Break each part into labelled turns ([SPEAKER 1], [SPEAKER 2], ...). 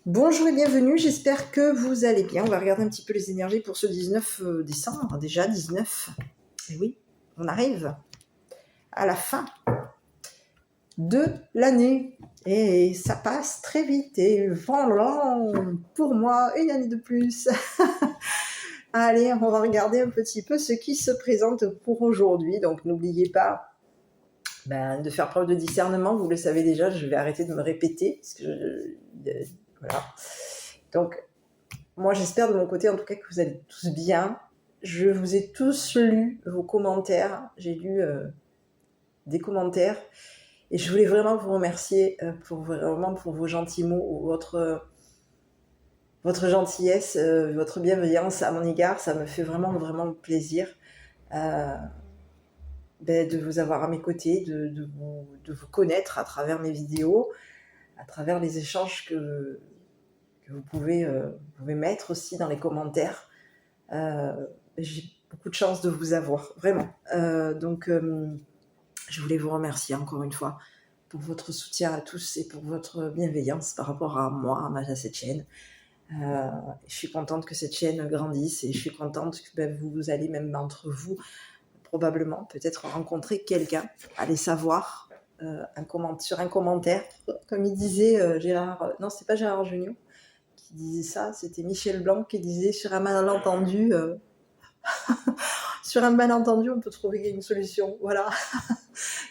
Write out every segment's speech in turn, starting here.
[SPEAKER 1] Bonjour et bienvenue, j'espère que vous allez bien. On va regarder un petit peu les énergies pour ce 19 décembre. Déjà 19. Et oui, on arrive à la fin de l'année. Et ça passe très vite. Et voilà, pour moi, une année de plus. Allez, on va regarder un petit peu ce qui se présente pour aujourd'hui. Donc n'oubliez pas de faire preuve de discernement. Vous le savez déjà, je vais arrêter de me répéter. Parce que voilà. Donc, moi, j'espère de mon côté, en tout cas, que vous allez tous bien. Je vous ai tous lu vos commentaires. J'ai lu des commentaires. Et je voulais vraiment vous remercier pour vos gentils mots, votre gentillesse, votre bienveillance à mon égard. Ça me fait vraiment plaisir de vous avoir à mes côtés, de vous connaître à travers mes vidéos, à travers les échanges que vous pouvez mettre aussi dans les commentaires. J'ai beaucoup de chance de vous avoir, vraiment. Donc, je voulais vous remercier encore une fois pour votre soutien à tous et pour votre bienveillance par rapport à moi, à cette chaîne. Je suis contente que cette chaîne grandisse et je suis contente que vous allez même entre vous probablement peut-être rencontrer quelqu'un, allez savoir, sur un commentaire, comme il disait Gérard, non c'est pas Gérard Jugnot qui disait ça, c'était Michel Blanc qui disait sur un malentendu, sur un malentendu on peut trouver une solution, voilà.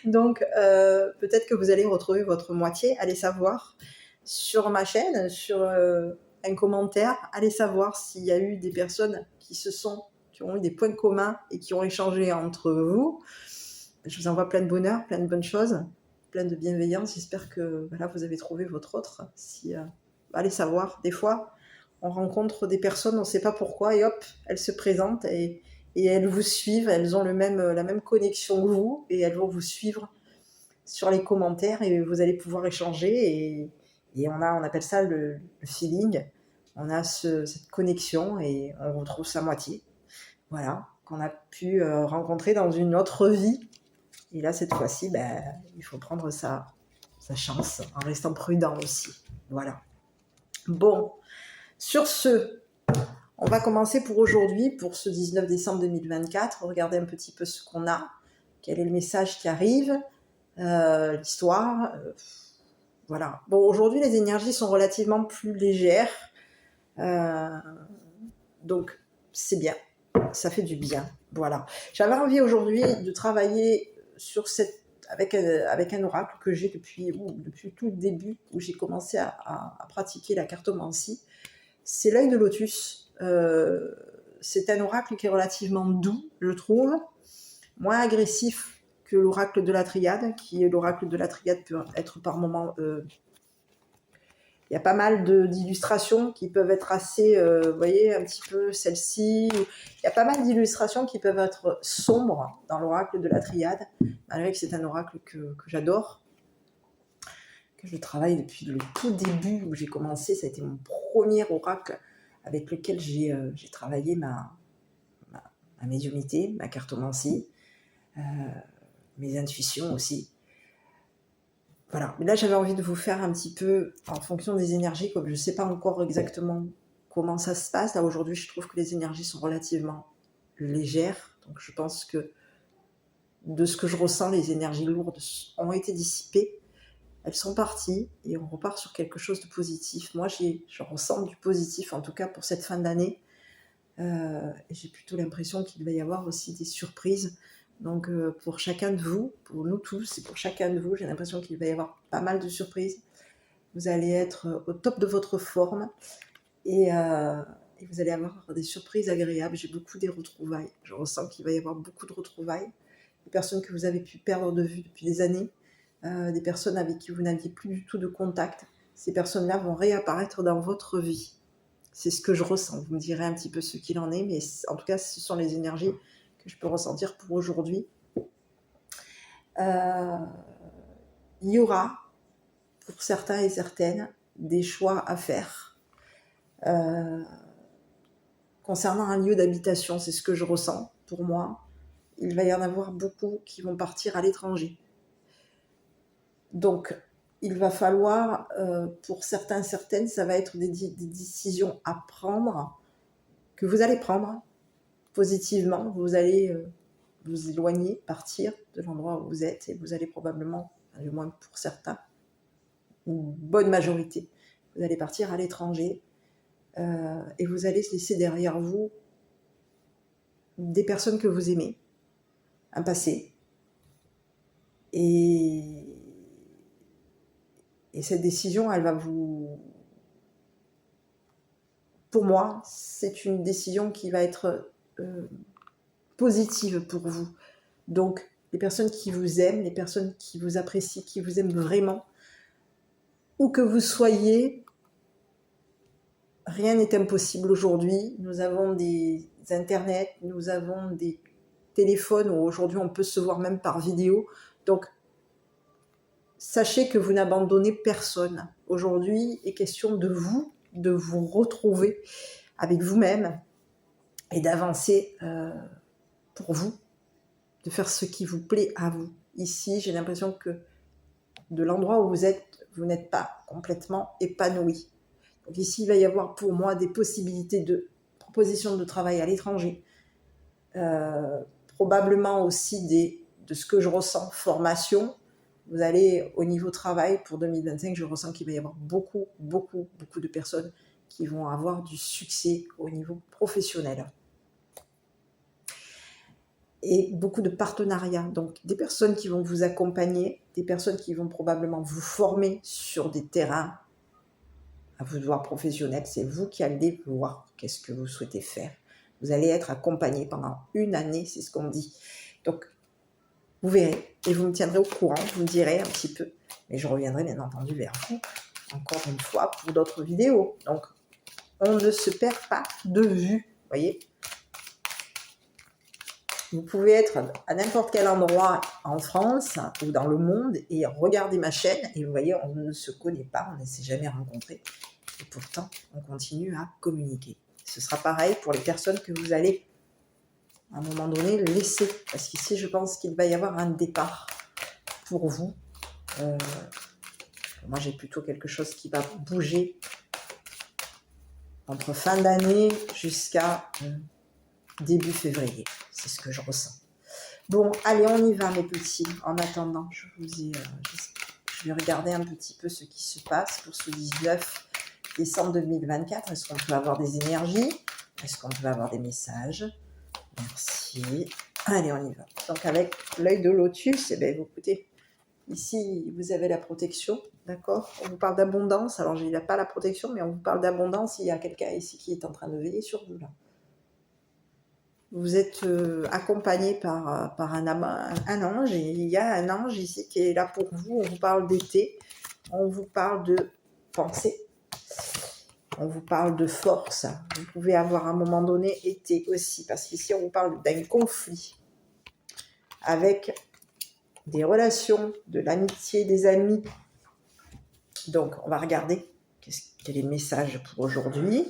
[SPEAKER 1] Donc peut-être que vous allez retrouver votre moitié, allez savoir, sur ma chaîne, sur un commentaire, allez savoir s'il y a eu des personnes qui ont eu des points communs et qui ont échangé entre vous. Je vous envoie plein de bonheur, plein de bonnes choses, plein de bienveillance. J'espère que voilà, vous avez trouvé votre autre. Allez savoir, des fois, on rencontre des personnes, on ne sait pas pourquoi, et hop, elles se présentent et elles vous suivent, elles ont la même connexion que vous, et elles vont vous suivre sur les commentaires, et vous allez pouvoir échanger, et on appelle ça le feeling. On a cette connexion, et on retrouve sa moitié. Voilà, qu'on a pu rencontrer dans une autre vie. Et là, cette fois-ci, il faut prendre sa chance, en restant prudent aussi. Voilà. Bon, sur ce, on va commencer pour aujourd'hui, pour ce 19 décembre 2024, regarder un petit peu ce qu'on a, quel est le message qui arrive, l'histoire, voilà. Bon, aujourd'hui, les énergies sont relativement plus légères, donc c'est bien, ça fait du bien, voilà. J'avais envie aujourd'hui de travailler avec un oracle que j'ai depuis tout le début, où j'ai commencé à pratiquer la cartomancie. C'est l'œil de lotus. C'est un oracle qui est relativement doux, je trouve, moins agressif que l'oracle de la triade, l'oracle de la triade peut être par moments... il y a pas mal d'illustrations qui peuvent être assez, vous voyez, un petit peu celle-ci. Il y a pas mal d'illustrations qui peuvent être sombres dans l'oracle de la triade, malgré que c'est un oracle que j'adore, que je travaille depuis le tout début où j'ai commencé. Ça a été mon premier oracle avec lequel j'ai travaillé ma médiumnité, ma cartomancie, mes intuitions aussi. Voilà, mais là j'avais envie de vous faire un petit peu en fonction des énergies, comme je ne sais pas encore exactement comment ça se passe. Là aujourd'hui je trouve que les énergies sont relativement légères, donc je pense que de ce que je ressens, les énergies lourdes ont été dissipées, elles sont parties et on repart sur quelque chose de positif. Moi je ressens du positif en tout cas pour cette fin d'année, et j'ai plutôt l'impression qu'il va y avoir aussi des surprises. Donc pour chacun de vous, pour nous tous et pour chacun de vous, j'ai l'impression qu'il va y avoir pas mal de surprises. Vous allez être au top de votre forme et vous allez avoir des surprises agréables. J'ai beaucoup des retrouvailles. Je ressens qu'il va y avoir beaucoup de retrouvailles. Des personnes que vous avez pu perdre de vue depuis des années, des personnes avec qui vous n'aviez plus du tout de contact. Ces personnes-là vont réapparaître dans votre vie. C'est ce que je ressens. Vous me direz un petit peu ce qu'il en est, mais en tout cas, ce sont les énergies que je peux ressentir pour aujourd'hui. Il y aura, pour certains et certaines, des choix à faire. Concernant un lieu d'habitation, c'est ce que je ressens pour moi. Il va y en avoir beaucoup qui vont partir à l'étranger. Donc, il va falloir, pour certains, certaines, ça va être des décisions à prendre, que vous allez prendre positivement. Vous allez vous éloigner, partir de l'endroit où vous êtes, et vous allez probablement, du moins pour certains, une bonne majorité, vous allez partir à l'étranger, et vous allez laisser derrière vous des personnes que vous aimez, un passé, et cette décision, elle va vous... Pour moi, c'est une décision qui va être positive pour vous. Donc, les personnes qui vous aiment, les personnes qui vous apprécient, qui vous aiment vraiment, où que vous soyez, rien n'est impossible aujourd'hui. Nous avons des internets, nous avons des téléphones où aujourd'hui on peut se voir même par vidéo. Donc, sachez que vous n'abandonnez personne. Aujourd'hui, il est question de vous retrouver avec vous-même et d'avancer pour vous, de faire ce qui vous plaît à vous. Ici, j'ai l'impression que de l'endroit où vous êtes, vous n'êtes pas complètement épanoui. Donc ici, il va y avoir pour moi des possibilités de propositions de travail à l'étranger, probablement aussi de ce que je ressens, formation. Vous allez au niveau travail pour 2025, je ressens qu'il va y avoir beaucoup de personnes qui vont avoir du succès au niveau professionnel. Et beaucoup de partenariats, donc des personnes qui vont vous accompagner, des personnes qui vont probablement vous former sur des terrains à vous voir professionnels. C'est vous qui allez voir qu'est-ce que vous souhaitez faire. Vous allez être accompagné pendant 1 année, c'est ce qu'on dit. Donc, vous verrez et vous me tiendrez au courant, vous me direz un petit peu. Mais je reviendrai bien entendu vers vous, encore une fois, pour d'autres vidéos. Donc, on ne se perd pas de vue, vous voyez. Vous pouvez être à n'importe quel endroit en France ou dans le monde et regarder ma chaîne et vous voyez, on ne se connaît pas, on ne s'est jamais rencontrés. Et pourtant, on continue à communiquer. Ce sera pareil pour les personnes que vous allez, à un moment donné, laisser. Parce qu'ici, je pense qu'il va y avoir un départ pour vous. Moi, j'ai plutôt quelque chose qui va bouger entre fin d'année jusqu'à début février. C'est ce que je ressens. Bon, allez, on y va, mes petits. En attendant, je vais regarder un petit peu ce qui se passe pour ce 19 décembre 2024. Est-ce qu'on peut avoir des énergies? Est-ce qu'on peut avoir des messages? Merci. Allez, on y va. Donc, avec l'œil de lotus, eh bien, écoutez, ici, vous avez la protection, d'accord? On vous parle d'abondance. Alors, il n'y a pas la protection, mais on vous parle d'abondance. Il y a quelqu'un ici qui est en train de veiller sur vous, là. Vous êtes accompagné par un ange, et il y a un ange ici qui est là pour vous. On vous parle d'été, on vous parle de pensée, on vous parle de force. Vous pouvez avoir à un moment donné été aussi, parce qu'ici on vous parle d'un conflit avec des relations, de l'amitié, des amis. Donc on va regarder quel est le message pour aujourd'hui.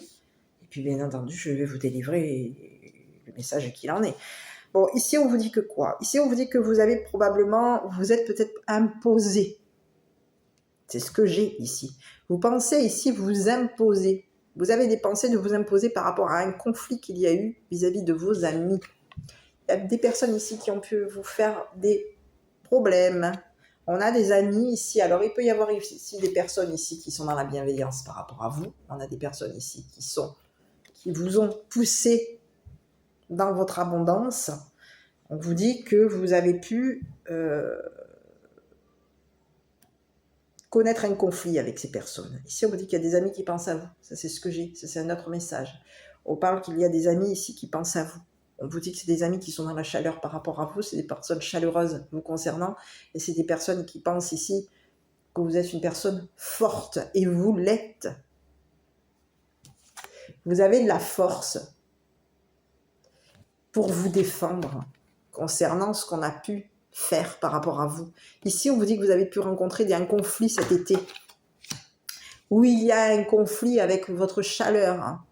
[SPEAKER 1] Et puis bien entendu, je vais vous délivrer le message qu'il en est. Bon, ici on vous dit que quoi? Ici on vous dit que vous avez probablement, vous êtes peut-être imposé. C'est ce que j'ai ici. Vous pensez ici vous imposer. Vous avez des pensées de vous imposer par rapport à un conflit qu'il y a eu vis-à-vis de vos amis. Il y a des personnes ici qui ont pu vous faire des problèmes. On a des amis ici. Alors il peut y avoir ici des personnes ici qui sont dans la bienveillance par rapport à vous. On a des personnes ici qui vous ont poussé dans votre abondance. On vous dit que vous avez pu connaître un conflit avec ces personnes. Ici, on vous dit qu'il y a des amis qui pensent à vous. Ça, c'est ce que j'ai. Ça, c'est un autre message. On parle qu'il y a des amis ici qui pensent à vous. On vous dit que c'est des amis qui sont dans la chaleur par rapport à vous. C'est des personnes chaleureuses vous concernant. Et c'est des personnes qui pensent ici que vous êtes une personne forte. Et vous l'êtes. Vous avez de la force pour vous défendre concernant ce qu'on a pu faire par rapport à vous. Ici, on vous dit que vous avez pu rencontrer un conflit cet été, où il y a un conflit avec votre chaleur,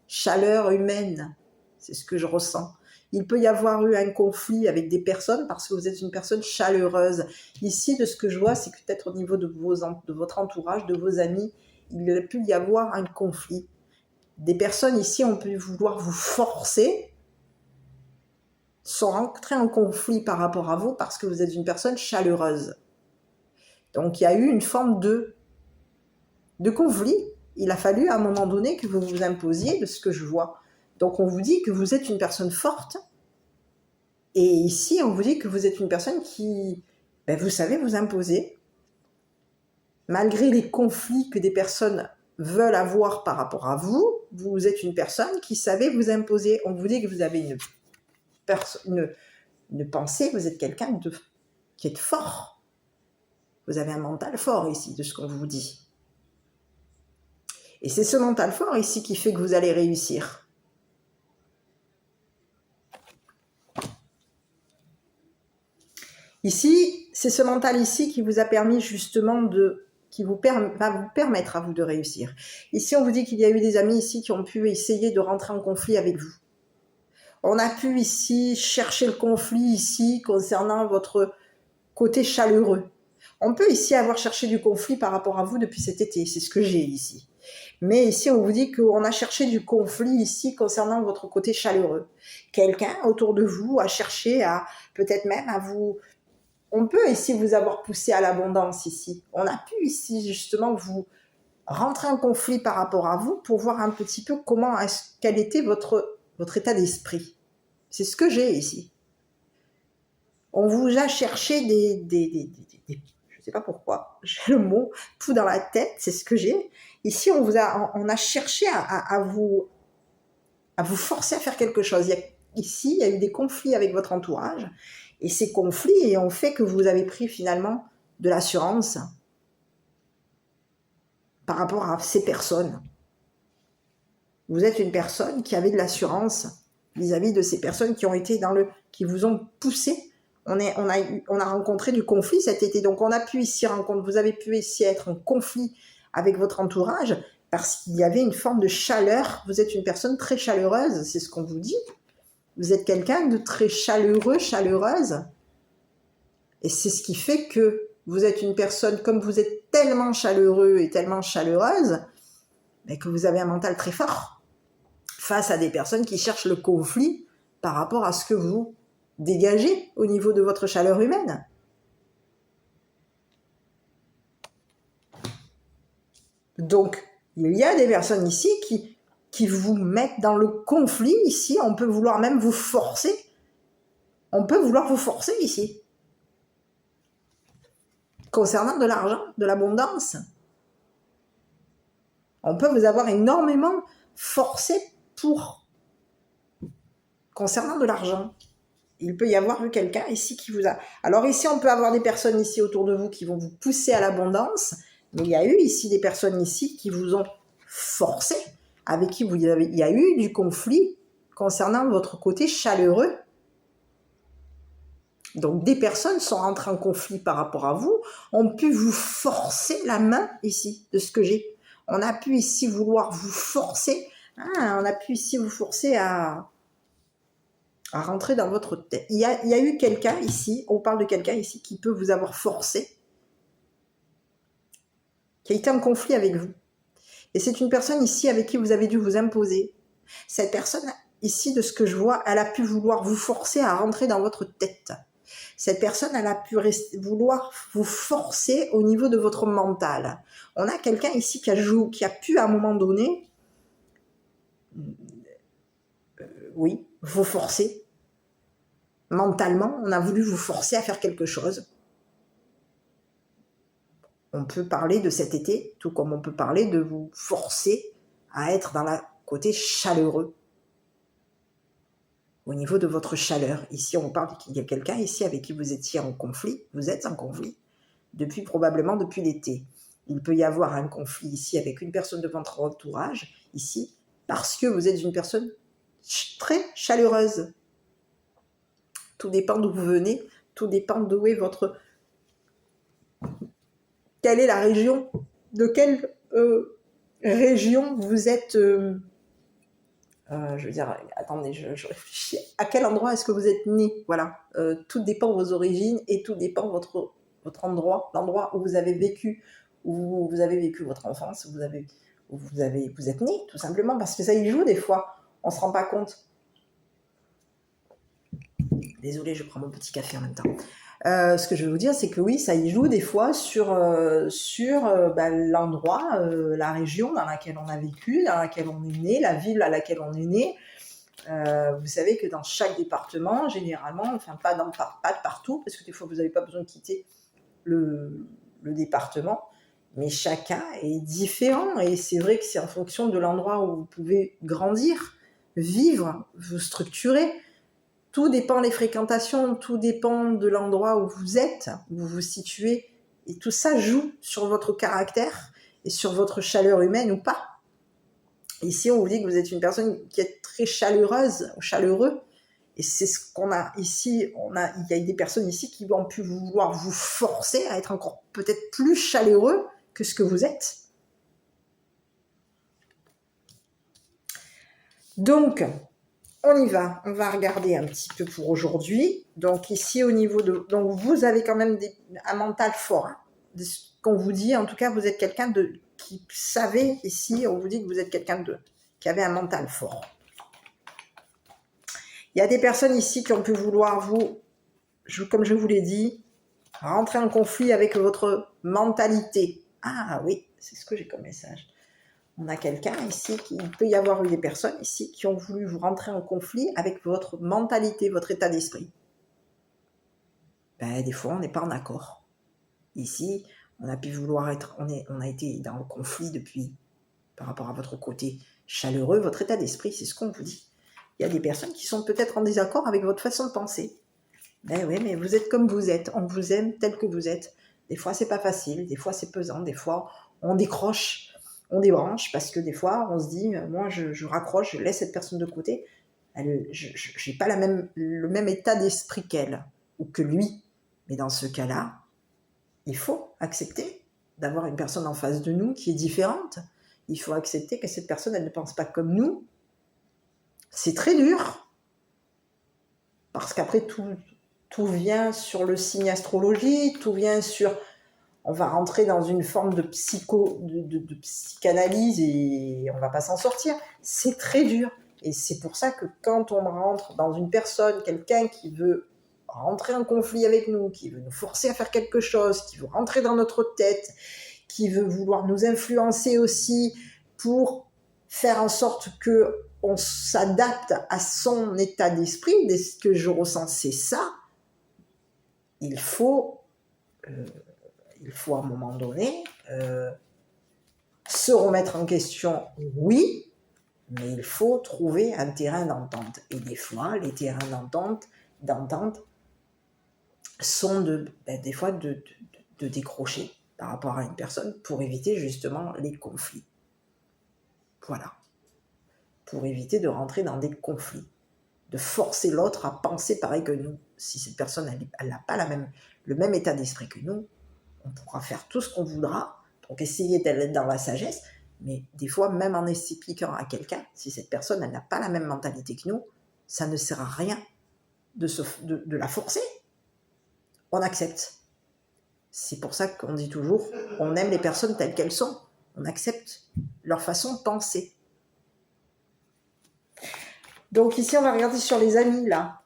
[SPEAKER 1] chaleur humaine, c'est ce que je ressens. Il peut y avoir eu un conflit avec des personnes parce que vous êtes une personne chaleureuse. Ici, de ce que je vois, c'est que peut-être au niveau de votre entourage, de vos amis, il a pu y avoir un conflit. Des personnes ici ont pu vouloir vous forcer, sont rentrées en conflit par rapport à vous parce que vous êtes une personne chaleureuse. Donc il y a eu une forme de conflit. Il a fallu à un moment donné que vous vous imposiez de ce que je vois. Donc on vous dit que vous êtes une personne forte. Et ici, on vous dit que vous êtes une personne qui, vous savez vous imposer. Malgré les conflits que des personnes veulent avoir par rapport à vous, vous êtes une personne qui savait vous imposer. On vous dit que vous avez une pensée, vous êtes quelqu'un qui est fort. Vous avez un mental fort ici, de ce qu'on vous dit. Et c'est ce mental fort ici qui fait que vous allez réussir. Ici, c'est ce mental ici qui vous a permis justement va vous permettre à vous de réussir. Ici, on vous dit qu'il y a eu des amis ici qui ont pu essayer de rentrer en conflit avec vous. On a pu ici chercher le conflit ici concernant votre côté chaleureux. On peut ici avoir cherché du conflit par rapport à vous depuis cet été, c'est ce que j'ai ici. Mais ici, on vous dit qu'on a cherché du conflit ici concernant votre côté chaleureux. Quelqu'un autour de vous a cherché à, peut-être même à vous... On peut ici vous avoir poussé à l'abondance ici. On a pu ici justement vous rentrer en conflit par rapport à vous pour voir un petit peu quel était votre état d'esprit. C'est ce que j'ai ici. On vous a cherché je ne sais pas pourquoi, j'ai le mot, tout dans la tête, c'est ce que j'ai. Ici, on a cherché à vous forcer à faire quelque chose. Ici, il y a eu des conflits avec votre entourage, et ces conflits ont fait que vous avez pris finalement de l'assurance par rapport à ces personnes. Vous êtes une personne qui avait de l'assurance vis-à-vis de ces personnes qui vous ont poussé. On a rencontré du conflit cet été, donc vous avez pu ici être en conflit avec votre entourage parce qu'il y avait une forme de chaleur. Vous êtes une personne très chaleureuse, c'est ce qu'on vous dit. Vous êtes quelqu'un de très chaleureux, chaleureuse. Et c'est ce qui fait que vous êtes une personne, comme vous êtes tellement chaleureux et tellement chaleureuse, que vous avez un mental très fort face à des personnes qui cherchent le conflit par rapport à ce que vous dégagez au niveau de votre chaleur humaine. Donc, il y a des personnes ici qui vous mettent dans le conflit ici. On peut vouloir même vous forcer. On peut vouloir vous forcer ici. Concernant de l'argent, de l'abondance. On peut vous avoir énormément forcé concernant de l'argent. Il peut y avoir eu quelqu'un ici qui vous a... Alors ici, on peut avoir des personnes ici autour de vous qui vont vous pousser à l'abondance, mais il y a eu ici des personnes ici qui vous ont forcé, avec qui il y a eu du conflit concernant votre côté chaleureux. Donc des personnes sont rentrées en conflit par rapport à vous, ont pu vous forcer la main ici, de ce que j'ai. On a pu ici vouloir vous forcer, on a pu ici vous forcer à rentrer dans votre tête. Il y a eu quelqu'un ici, on parle de quelqu'un ici qui peut vous avoir forcé, qui a été en conflit avec vous. Et c'est une personne ici avec qui vous avez dû vous imposer. Cette personne ici, de ce que je vois, elle a pu vouloir vous forcer à rentrer dans votre tête. Cette personne, elle a pu vouloir vous forcer au niveau de votre mental. On a quelqu'un ici qui a pu à un moment donné, vous forcer. Mentalement, on a voulu vous forcer à faire quelque chose. On peut parler de cet été, tout comme on peut parler de vous forcer à être dans le côté chaleureux. Au niveau de votre chaleur. Ici, on parle qu'il y a quelqu'un ici avec qui vous étiez en conflit. Vous êtes en conflit. Probablement depuis l'été. Il peut y avoir un conflit ici avec une personne de votre entourage, ici, parce que vous êtes une personne très chaleureuse. Tout dépend d'où vous venez, tout dépend d'où est votre... Quelle est la région, de quelle région vous êtes Je veux dire, attendez, je réfléchis. À quel endroit est-ce que vous êtes né? Voilà. Tout dépend de vos origines et tout dépend de votre endroit, l'endroit où vous avez vécu, où vous avez vécu votre enfance, où vous êtes né, tout simplement, parce que ça y joue des fois. On ne se rend pas compte. Désolée, je prends mon petit café en même temps. Ce que je veux vous dire, c'est que oui, ça y joue des fois sur l'endroit, la région dans laquelle on a vécu, dans laquelle on est né, la ville à laquelle on est né. Vous savez que dans chaque département, généralement, enfin pas de partout, parce que des fois vous n'avez pas besoin de quitter le département, mais chacun est différent et c'est vrai que c'est en fonction de l'endroit où vous pouvez grandir, vivre, vous structurer. Tout dépend des fréquentations, tout dépend de l'endroit où vous êtes, où vous vous situez, et tout ça joue sur votre caractère et sur votre chaleur humaine ou pas. Ici, on vous dit que vous êtes une personne qui est très chaleureuse, chaleureux, et c'est ce qu'on a ici. Il y a des personnes ici qui vont pu vouloir vous forcer à être encore peut-être plus chaleureux que ce que vous êtes. Donc, on y va, on va regarder un petit peu pour aujourd'hui. Donc ici au niveau de... Donc vous avez quand même un mental fort. Hein. Ce qu'on vous dit, en tout cas, vous êtes quelqu'un qui savait, ici, on vous dit que vous êtes quelqu'un qui avait un mental fort. Il y a des personnes ici qui ont pu vouloir comme je vous l'ai dit, rentrer en conflit avec votre mentalité. Ah oui, c'est ce que j'ai comme message. On a quelqu'un ici, il peut y avoir eu des personnes ici qui ont voulu vous rentrer en conflit avec votre mentalité, votre état d'esprit. Des fois, on n'est pas en accord. Ici, on a pu vouloir on a été dans le conflit depuis, par rapport à votre côté chaleureux, votre état d'esprit, c'est ce qu'on vous dit. Il y a des personnes qui sont peut-être en désaccord avec votre façon de penser. Oui, mais vous êtes comme vous êtes, on vous aime tel que vous êtes. Des fois, c'est pas facile, des fois, c'est pesant, des fois, on décroche. On débranche parce que des fois, on se dit, moi, je raccroche, je laisse cette personne de côté. Je n'ai pas le même état d'esprit qu'elle ou que lui. Mais dans ce cas-là, il faut accepter d'avoir une personne en face de nous qui est différente. Il faut accepter que cette personne, elle ne pense pas comme nous. C'est très dur. Parce qu'après, tout vient sur le signe astrologie, tout vient sur... On va rentrer dans une forme de psychanalyse et on ne va pas s'en sortir. C'est très dur. Et c'est pour ça que quand on rentre dans une personne, quelqu'un qui veut rentrer en conflit avec nous, qui veut nous forcer à faire quelque chose, qui veut rentrer dans notre tête, qui veut vouloir nous influencer aussi pour faire en sorte qu'on s'adapte à son état d'esprit, dès ce que je ressens, c'est ça, il faut à un moment donné se remettre en question, oui, mais il faut trouver un terrain d'entente. Et des fois, les terrains d'entente sont des fois de décrocher par rapport à une personne pour éviter justement les conflits. Voilà. Pour éviter de rentrer dans des conflits, de forcer l'autre à penser pareil que nous. Si cette personne, elle n'a pas le même état d'esprit que nous, on pourra faire tout ce qu'on voudra, donc essayer d'être dans la sagesse, mais des fois, même en expliquant à quelqu'un, si cette personne, elle n'a pas la même mentalité que nous, ça ne sert à rien de la forcer. On accepte. C'est pour ça qu'on dit toujours, on aime les personnes telles qu'elles sont. On accepte leur façon de penser. Donc ici, on va regarder sur les amis, là.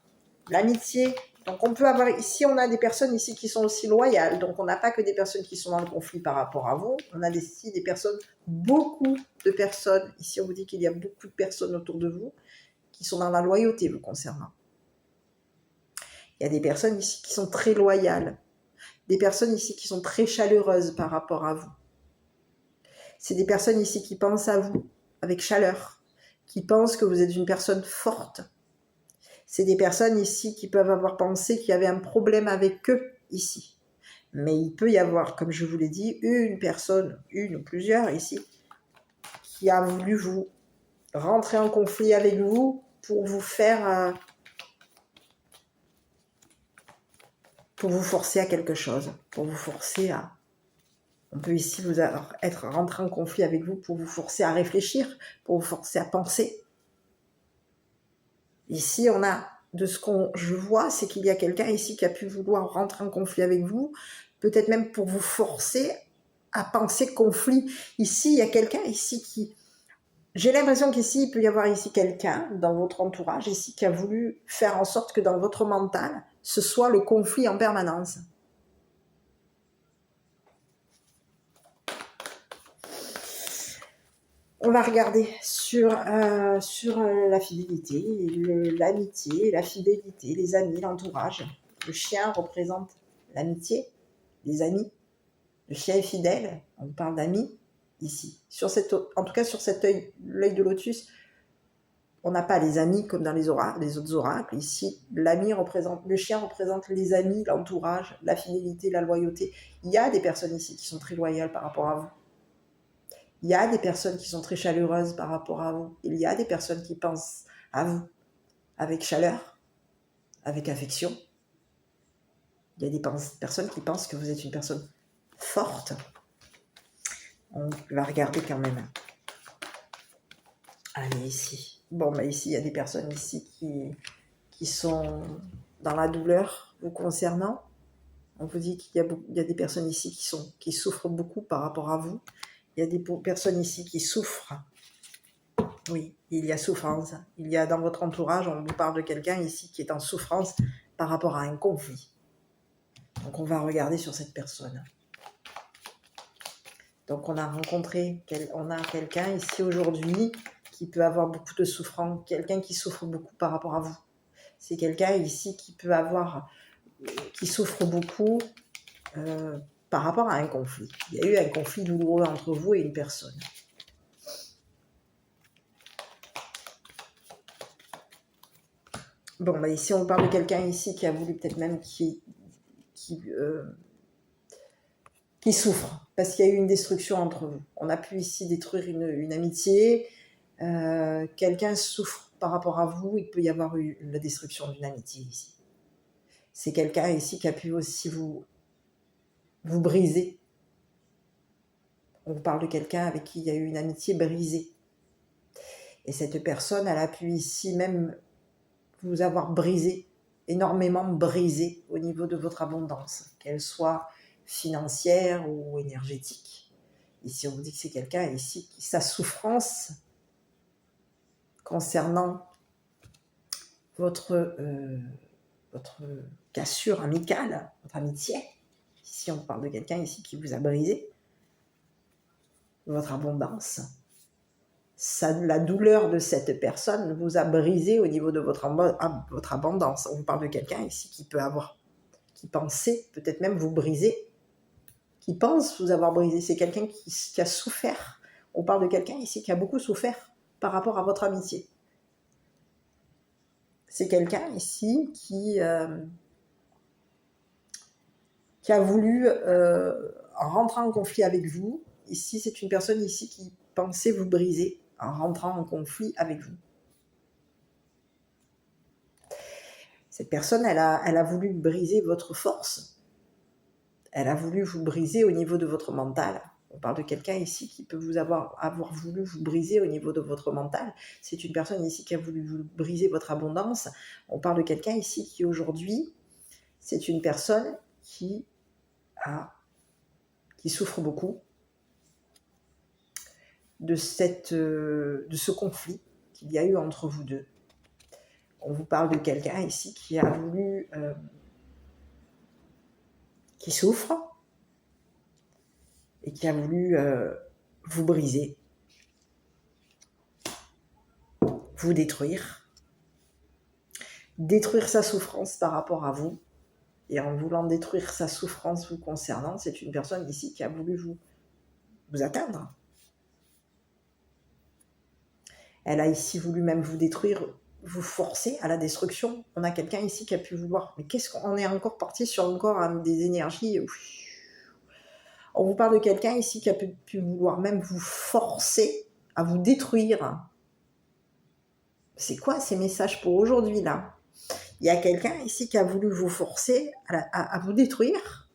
[SPEAKER 1] L'amitié. Donc on peut avoir, ici on a des personnes ici qui sont aussi loyales, donc on n'a pas que des personnes qui sont dans le conflit par rapport à vous, on a ici des personnes, beaucoup de personnes, ici on vous dit qu'il y a beaucoup de personnes autour de vous qui sont dans la loyauté vous concernant. Il y a des personnes ici qui sont très loyales, des personnes ici qui sont très chaleureuses par rapport à vous. C'est des personnes ici qui pensent à vous avec chaleur, qui pensent que vous êtes une personne forte. C'est des personnes ici qui peuvent avoir pensé qu'il y avait un problème avec eux ici. Mais il peut y avoir, comme je vous l'ai dit, une personne, une ou plusieurs ici, qui a voulu vous rentrer en conflit avec vous pour vous faire... pour vous forcer à quelque chose, pour vous forcer à... On peut ici rentré en conflit avec vous pour vous forcer à réfléchir, pour vous forcer à penser. Ici, on a, de ce que je vois, c'est qu'il y a quelqu'un ici qui a pu vouloir rentrer en conflit avec vous, peut-être même pour vous forcer à penser conflit. Ici, il y a quelqu'un ici qui... J'ai l'impression qu'ici, il peut y avoir ici quelqu'un dans votre entourage ici qui a voulu faire en sorte que dans votre mental, ce soit le conflit en permanence. On va regarder sur la fidélité, l'amitié, la fidélité, les amis, l'entourage. Le chien représente l'amitié, les amis. Le chien est fidèle, on parle d'amis ici. En tout cas, sur l'œil de lotus, on n'a pas les amis comme dans les autres oracles. Ici, le chien représente les amis, l'entourage, la fidélité, la loyauté. Il y a des personnes ici qui sont très loyales par rapport à vous. Il y a des personnes qui sont très chaleureuses par rapport à vous. Il y a des personnes qui pensent à vous avec chaleur, avec affection. Il y a des personnes qui pensent que vous êtes une personne forte. On va regarder quand même. Allez, ici. Bon, bah ici, il y a des personnes ici qui sont dans la douleur vous concernant. On vous dit qu'il y a des personnes ici qui souffrent beaucoup par rapport à vous. Il y a des personnes ici qui souffrent. Oui, il y a souffrance. Il y a dans votre entourage, on vous parle de quelqu'un ici qui est en souffrance par rapport à un conflit. Donc on va regarder sur cette personne. Donc on a quelqu'un ici aujourd'hui qui peut avoir beaucoup de souffrance, quelqu'un qui souffre beaucoup par rapport à vous. C'est quelqu'un ici qui souffre beaucoup par rapport à un conflit. Il y a eu un conflit douloureux entre vous et une personne. Bon, bah ici on parle de quelqu'un ici qui a voulu peut-être même qui souffre parce qu'il y a eu une destruction entre vous. On a pu ici détruire une amitié. Quelqu'un souffre par rapport à vous. Il peut y avoir eu la destruction d'une amitié ici. C'est quelqu'un ici qui a pu aussi vous briser. On vous parle de quelqu'un avec qui il y a eu une amitié brisée. Et cette personne, elle a pu ici même vous avoir brisé, énormément brisé au niveau de votre abondance, qu'elle soit financière ou énergétique. Ici, on vous dit que c'est quelqu'un ici qui sa souffrance concernant votre cassure amicale, votre amitié. Ici, on parle de quelqu'un ici qui vous a brisé votre abondance. La douleur de cette personne vous a brisé au niveau de votre abondance. On vous parle de quelqu'un ici qui pensait peut-être même vous briser, qui pense vous avoir brisé. C'est quelqu'un qui a souffert. On parle de quelqu'un ici qui a beaucoup souffert par rapport à votre amitié. C'est quelqu'un ici qui a voulu en rentrant en conflit avec vous. Ici, c'est une personne ici qui pensait vous briser en rentrant en conflit avec vous. Cette personne, elle a voulu briser votre force. Elle a voulu vous briser au niveau de votre mental. On parle de quelqu'un ici qui peut avoir voulu vous briser au niveau de votre mental. C'est une personne ici qui a voulu vous briser votre abondance. On parle de quelqu'un ici qui aujourd'hui, c'est une personne qui souffre beaucoup de ce conflit qu'il y a eu entre vous deux. On vous parle de quelqu'un ici qui a voulu... qui souffre et qui a voulu vous briser, vous détruire sa souffrance par rapport à vous. Et en voulant détruire sa souffrance vous concernant, c'est une personne ici qui a voulu vous atteindre. Elle a ici voulu même vous détruire, vous forcer à la destruction. On a quelqu'un ici qui a pu vouloir... Mais qu'est-ce qu'on est encore parti sur des énergies... On vous parle de quelqu'un ici qui a pu vouloir même vous forcer à vous détruire. C'est quoi ces messages pour aujourd'hui là? Il y a quelqu'un ici qui a voulu vous forcer à vous détruire.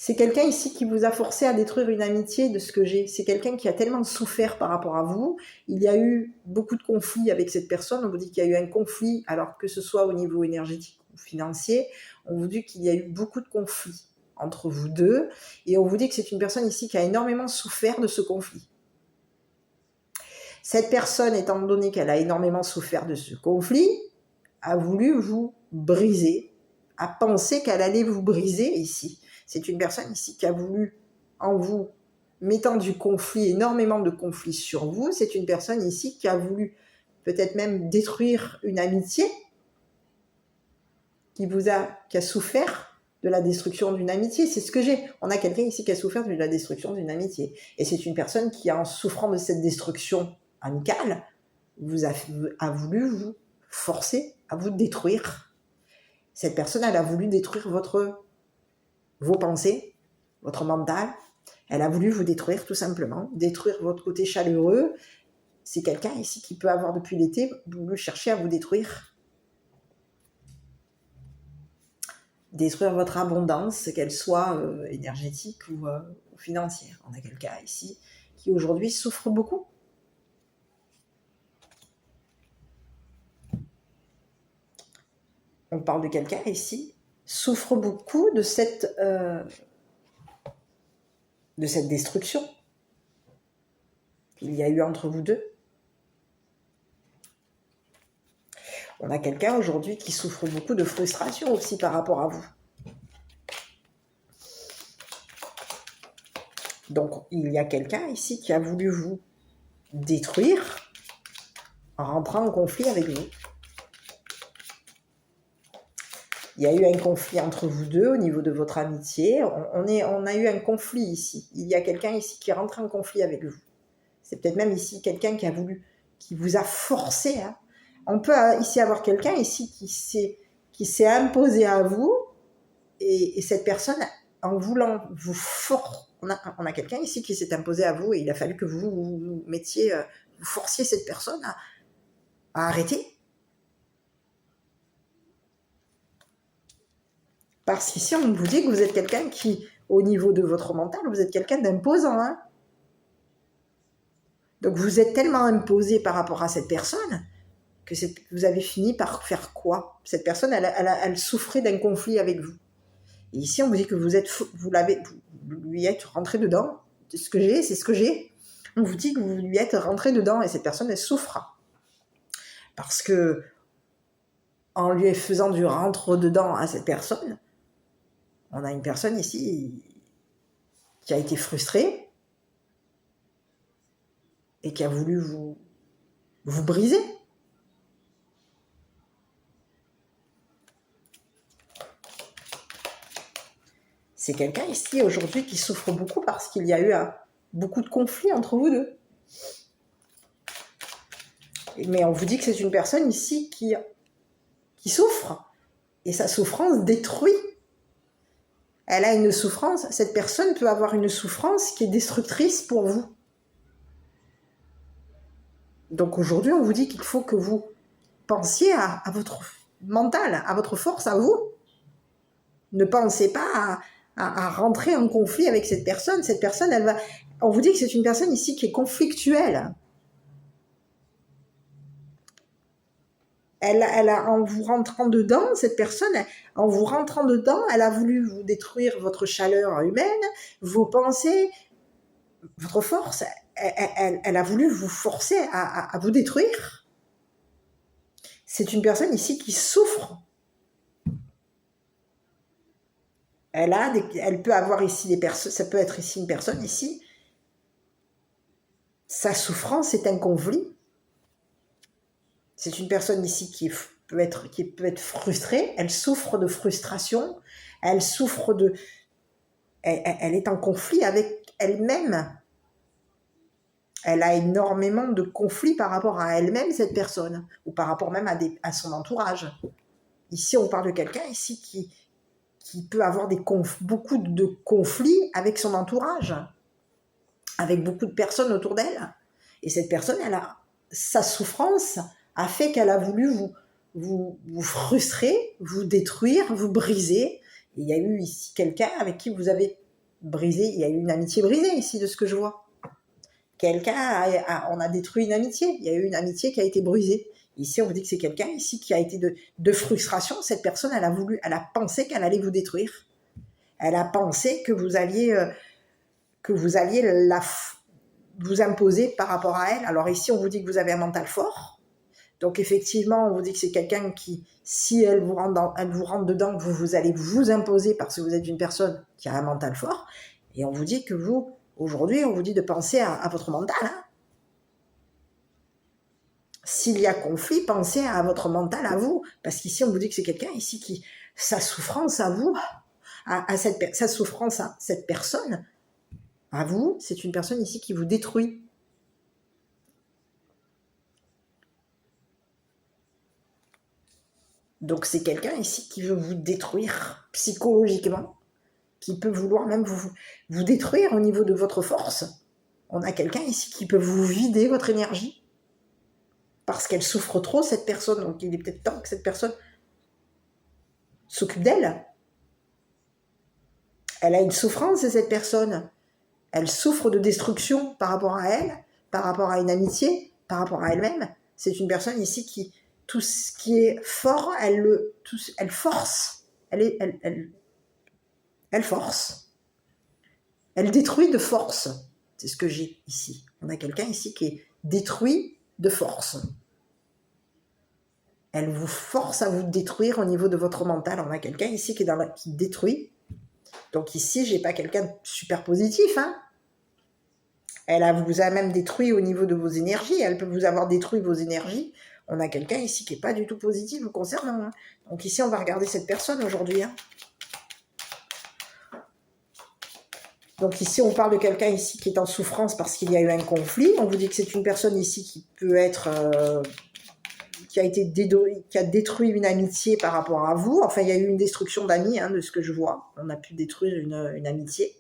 [SPEAKER 1] C'est quelqu'un ici qui vous a forcé à détruire une amitié de ce que j'ai. C'est quelqu'un qui a tellement souffert par rapport à vous. Il y a eu beaucoup de conflits avec cette personne. On vous dit qu'il y a eu un conflit, alors que ce soit au niveau énergétique ou financier, on vous dit qu'il y a eu beaucoup de conflits entre vous deux. Et on vous dit que c'est une personne ici qui a énormément souffert de ce conflit. Cette personne, étant donné qu'elle a énormément souffert de ce conflit, a voulu vous briser, a pensé qu'elle allait vous briser ici. C'est une personne ici qui a voulu, en vous mettant du conflit, énormément de conflits sur vous, c'est une personne ici qui a voulu peut-être même détruire une amitié, qui a souffert de la destruction d'une amitié. C'est ce que j'ai. On a quelqu'un ici qui a souffert de la destruction d'une amitié. Et c'est une personne qui, en souffrant de cette destruction amicale, a voulu vous forcer à vous détruire. Cette personne, elle a voulu détruire vos pensées, votre mental. Elle a voulu vous détruire tout simplement, détruire votre côté chaleureux. C'est quelqu'un ici qui peut avoir depuis l'été voulu chercher à vous détruire. Détruire votre abondance, qu'elle soit énergétique ou financière. On a quelqu'un ici qui aujourd'hui souffre beaucoup. On parle de quelqu'un ici, souffre beaucoup de cette destruction qu'il y a eu entre vous deux. On a quelqu'un aujourd'hui qui souffre beaucoup de frustration aussi par rapport à vous. Donc, il y a quelqu'un ici qui a voulu vous détruire en rentrant en conflit avec vous. Il y a eu un conflit entre vous deux au niveau de votre amitié. On a eu un conflit ici. Il y a quelqu'un ici qui est rentré en conflit avec vous. C'est peut-être même ici quelqu'un qui vous a forcé. Hein. On peut ici avoir quelqu'un ici qui s'est imposé à vous et cette personne, en voulant vous forcer, on a quelqu'un ici qui s'est imposé à vous et il a fallu que vous mettiez, vous forciez cette personne à arrêter. Parce qu'ici, on vous dit que vous êtes quelqu'un qui, au niveau de votre mental, vous êtes quelqu'un d'imposant. Hein. Donc, vous êtes tellement imposé par rapport à cette personne que vous avez fini par faire quoi? Cette personne, elle souffrait d'un conflit avec vous. Et ici, on vous dit que vous lui êtes rentré dedans. C'est ce que j'ai. On vous dit que vous lui êtes rentré dedans et cette personne, elle souffre. Parce que, en lui faisant du rentre-dedans à cette personne, on a une personne ici qui a été frustrée et qui a voulu vous briser. C'est quelqu'un ici aujourd'hui qui souffre beaucoup parce qu'il y a eu beaucoup de conflits entre vous deux. Mais on vous dit que c'est une personne ici qui souffre et sa souffrance détruit. Elle a une souffrance, cette personne peut avoir une souffrance qui est destructrice pour vous. Donc aujourd'hui, on vous dit qu'il faut que vous pensiez à votre mental, à votre force, à vous. Ne pensez pas à rentrer en conflit avec cette personne. Cette personne, on vous dit que c'est une personne ici qui est conflictuelle. En vous rentrant dedans, cette personne, en vous rentrant dedans, elle a voulu vous détruire votre chaleur humaine, vos pensées, votre force. Elle a voulu vous forcer à vous détruire. C'est une personne ici qui souffre. Elle peut avoir ici des personnes, ça peut être ici une personne ici. Sa souffrance est un conflit. C'est une personne ici qui peut être frustrée. Elle souffre de frustration. Elle souffre elle est en conflit avec elle-même. Elle a énormément de conflits par rapport à elle-même, cette personne, ou par rapport même à son entourage. Ici, on parle de quelqu'un ici qui peut avoir beaucoup de conflits avec son entourage, avec beaucoup de personnes autour d'elle. Et cette personne, sa souffrance a fait qu'elle a voulu vous frustrer, vous détruire, vous briser. Et il y a eu ici quelqu'un avec qui vous avez brisé, il y a eu une amitié brisée ici de ce que je vois. On a détruit une amitié, il y a eu une amitié qui a été brisée. Ici, on vous dit que c'est quelqu'un ici qui a été de frustration. Cette personne, elle a pensé qu'elle allait vous détruire. Elle a pensé que vous alliez vous imposer par rapport à elle. Alors ici, on vous dit que vous avez un mental fort. Donc effectivement, on vous dit que c'est quelqu'un qui, si elle vous rentre dedans, vous allez vous imposer parce que vous êtes une personne qui a un mental fort. Et on vous dit que vous, aujourd'hui, on vous dit de penser à votre mental. Hein. S'il y a conflit, pensez à votre mental, à vous. Parce qu'ici, on vous dit que c'est quelqu'un ici qui, sa souffrance à vous, sa souffrance à cette personne, à vous, c'est une personne ici qui vous détruit. Donc c'est quelqu'un ici qui veut vous détruire psychologiquement, qui peut vouloir même vous détruire au niveau de votre force. On a quelqu'un ici qui peut vous vider votre énergie parce qu'elle souffre trop, cette personne. Donc il est peut-être temps que cette personne s'occupe d'elle. Elle a une souffrance, cette personne. Elle souffre de destruction par rapport à elle, par rapport à une amitié, par rapport à elle-même. C'est une personne ici qui, tout ce qui est fort, elle force. Elle force. Elle détruit de force. C'est ce que j'ai ici. On a quelqu'un ici qui est détruit de force. Elle vous force à vous détruire au niveau de votre mental. On a quelqu'un ici qui détruit. Donc ici, j'ai pas quelqu'un de super positif, hein. Vous a même détruit au niveau de vos énergies. Elle peut vous avoir détruit vos énergies. On a quelqu'un ici qui n'est pas du tout positif vous concernant. Hein. Donc ici, on va regarder cette personne aujourd'hui. Hein. Donc ici, on parle de quelqu'un ici qui est en souffrance parce qu'il y a eu un conflit. On vous dit que c'est une personne ici qui peut être... qui a détruit une amitié par rapport à vous. Enfin, il y a eu une destruction d'amis, hein, de ce que je vois. On a pu détruire une amitié.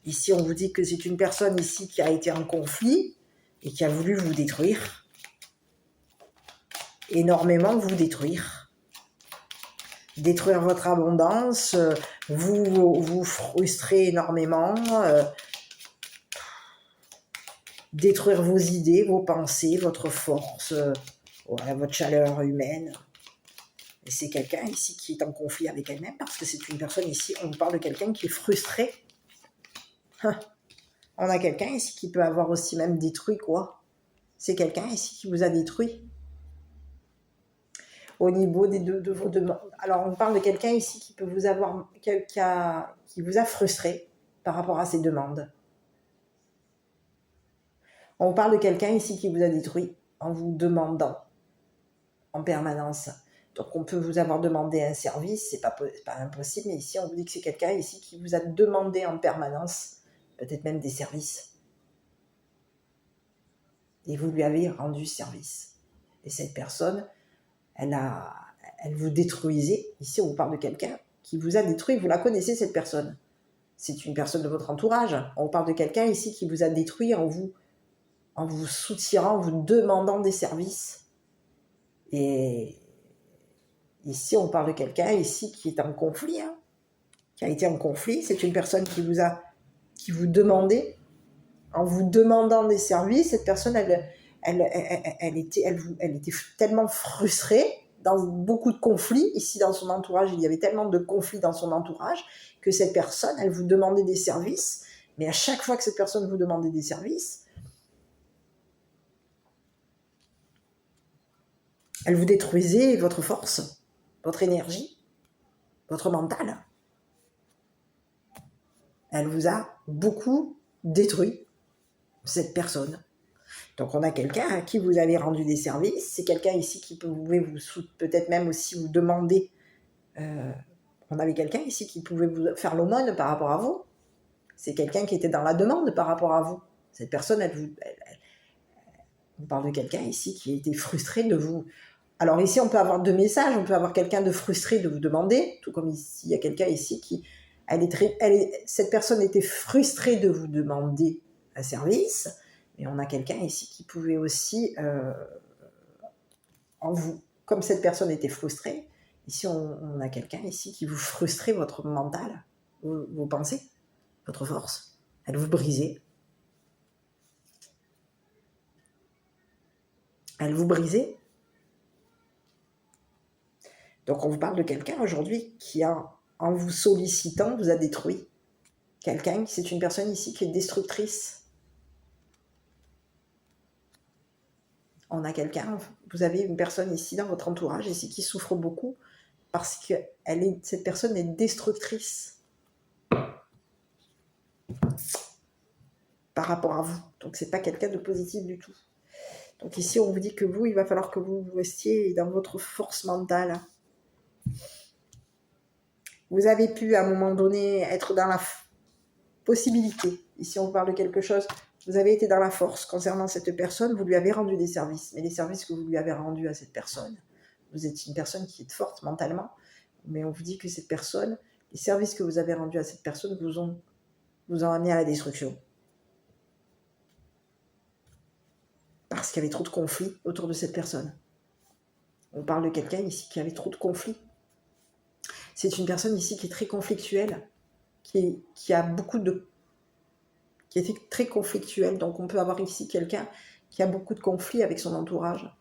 [SPEAKER 1] Ici, on vous dit que c'est une personne ici qui a été en conflit et qui a voulu vous détruire. Énormément vous détruire. Détruire votre abondance, vous frustrer énormément, détruire vos idées, vos pensées, votre force, voilà, votre chaleur humaine. Et c'est quelqu'un ici qui est en conflit avec elle-même parce que c'est une personne ici, on parle de quelqu'un qui est frustré. On a quelqu'un ici qui peut avoir aussi même détruit quoi. C'est quelqu'un ici qui vous a détruit. Au niveau de vos demandes. Alors, on parle de quelqu'un ici qui peut vous avoir, qui vous a frustré par rapport à ses demandes. On parle de quelqu'un ici qui vous a détruit en vous demandant en permanence. Donc, on peut vous avoir demandé un service, c'est pas impossible, mais ici, on vous dit que c'est quelqu'un ici qui vous a demandé en permanence, peut-être même des services. Et vous lui avez rendu service. Et cette personne, elle vous détruisait. Ici, on vous parle de quelqu'un qui vous a détruit. Vous la connaissez, cette personne. C'est une personne de votre entourage. On parle de quelqu'un ici qui vous a détruit en vous soutirant, en vous demandant des services. Et ici, on parle de quelqu'un ici qui est en conflit, hein, qui a été en conflit. C'est une personne qui vous demandait, en vous demandant des services. Cette personne, elle était tellement frustrée dans beaucoup de conflits. Ici, dans son entourage, il y avait tellement de conflits dans son entourage que cette personne, elle vous demandait des services. Mais à chaque fois que cette personne vous demandait des services, elle vous détruisait votre force, votre énergie, votre mental. Elle vous a beaucoup détruit, cette personne. Donc on a quelqu'un à qui vous avez rendu des services, c'est quelqu'un ici qui pouvait peut-être même aussi vous demander, on avait quelqu'un ici qui pouvait vous faire l'aumône par rapport à vous, c'est quelqu'un qui était dans la demande par rapport à vous. Cette personne, on parle de quelqu'un ici qui était frustré de vous. Alors ici on peut avoir deux messages, on peut avoir quelqu'un de frustré de vous demander, tout comme ici il y a quelqu'un ici qui, cette personne était frustrée de vous demander un service, mais on a quelqu'un ici qui pouvait aussi, comme cette personne était frustrée, ici on a quelqu'un ici qui vous frustrait votre mental. vos pensées, votre force. Elle vous brisait. Elle vous brisait. Donc on vous parle de quelqu'un aujourd'hui qui, en vous sollicitant, vous a détruit. Quelqu'un, c'est une personne ici qui est destructrice. On a quelqu'un, vous avez une personne ici dans votre entourage ici qui souffre beaucoup parce que cette personne est destructrice par rapport à vous. Donc c'est pas quelqu'un de positif du tout. Donc ici on vous dit que vous, il va falloir que vous restiez dans votre force mentale. Vous avez pu à un moment donné être dans la possibilité. Ici on vous parle de quelque chose. Vous avez été dans la force concernant cette personne, vous lui avez rendu des services. Mais les services que vous lui avez rendus à cette personne, vous êtes une personne qui est forte mentalement, mais on vous dit que cette personne, les services que vous avez rendus à cette personne vous ont amené à la destruction. Parce qu'il y avait trop de conflits autour de cette personne. On parle de quelqu'un ici qui avait trop de conflits. C'est une personne ici qui est très conflictuelle, qui est très conflictuelle. Donc on peut avoir ici quelqu'un qui a beaucoup de conflits avec son entourage.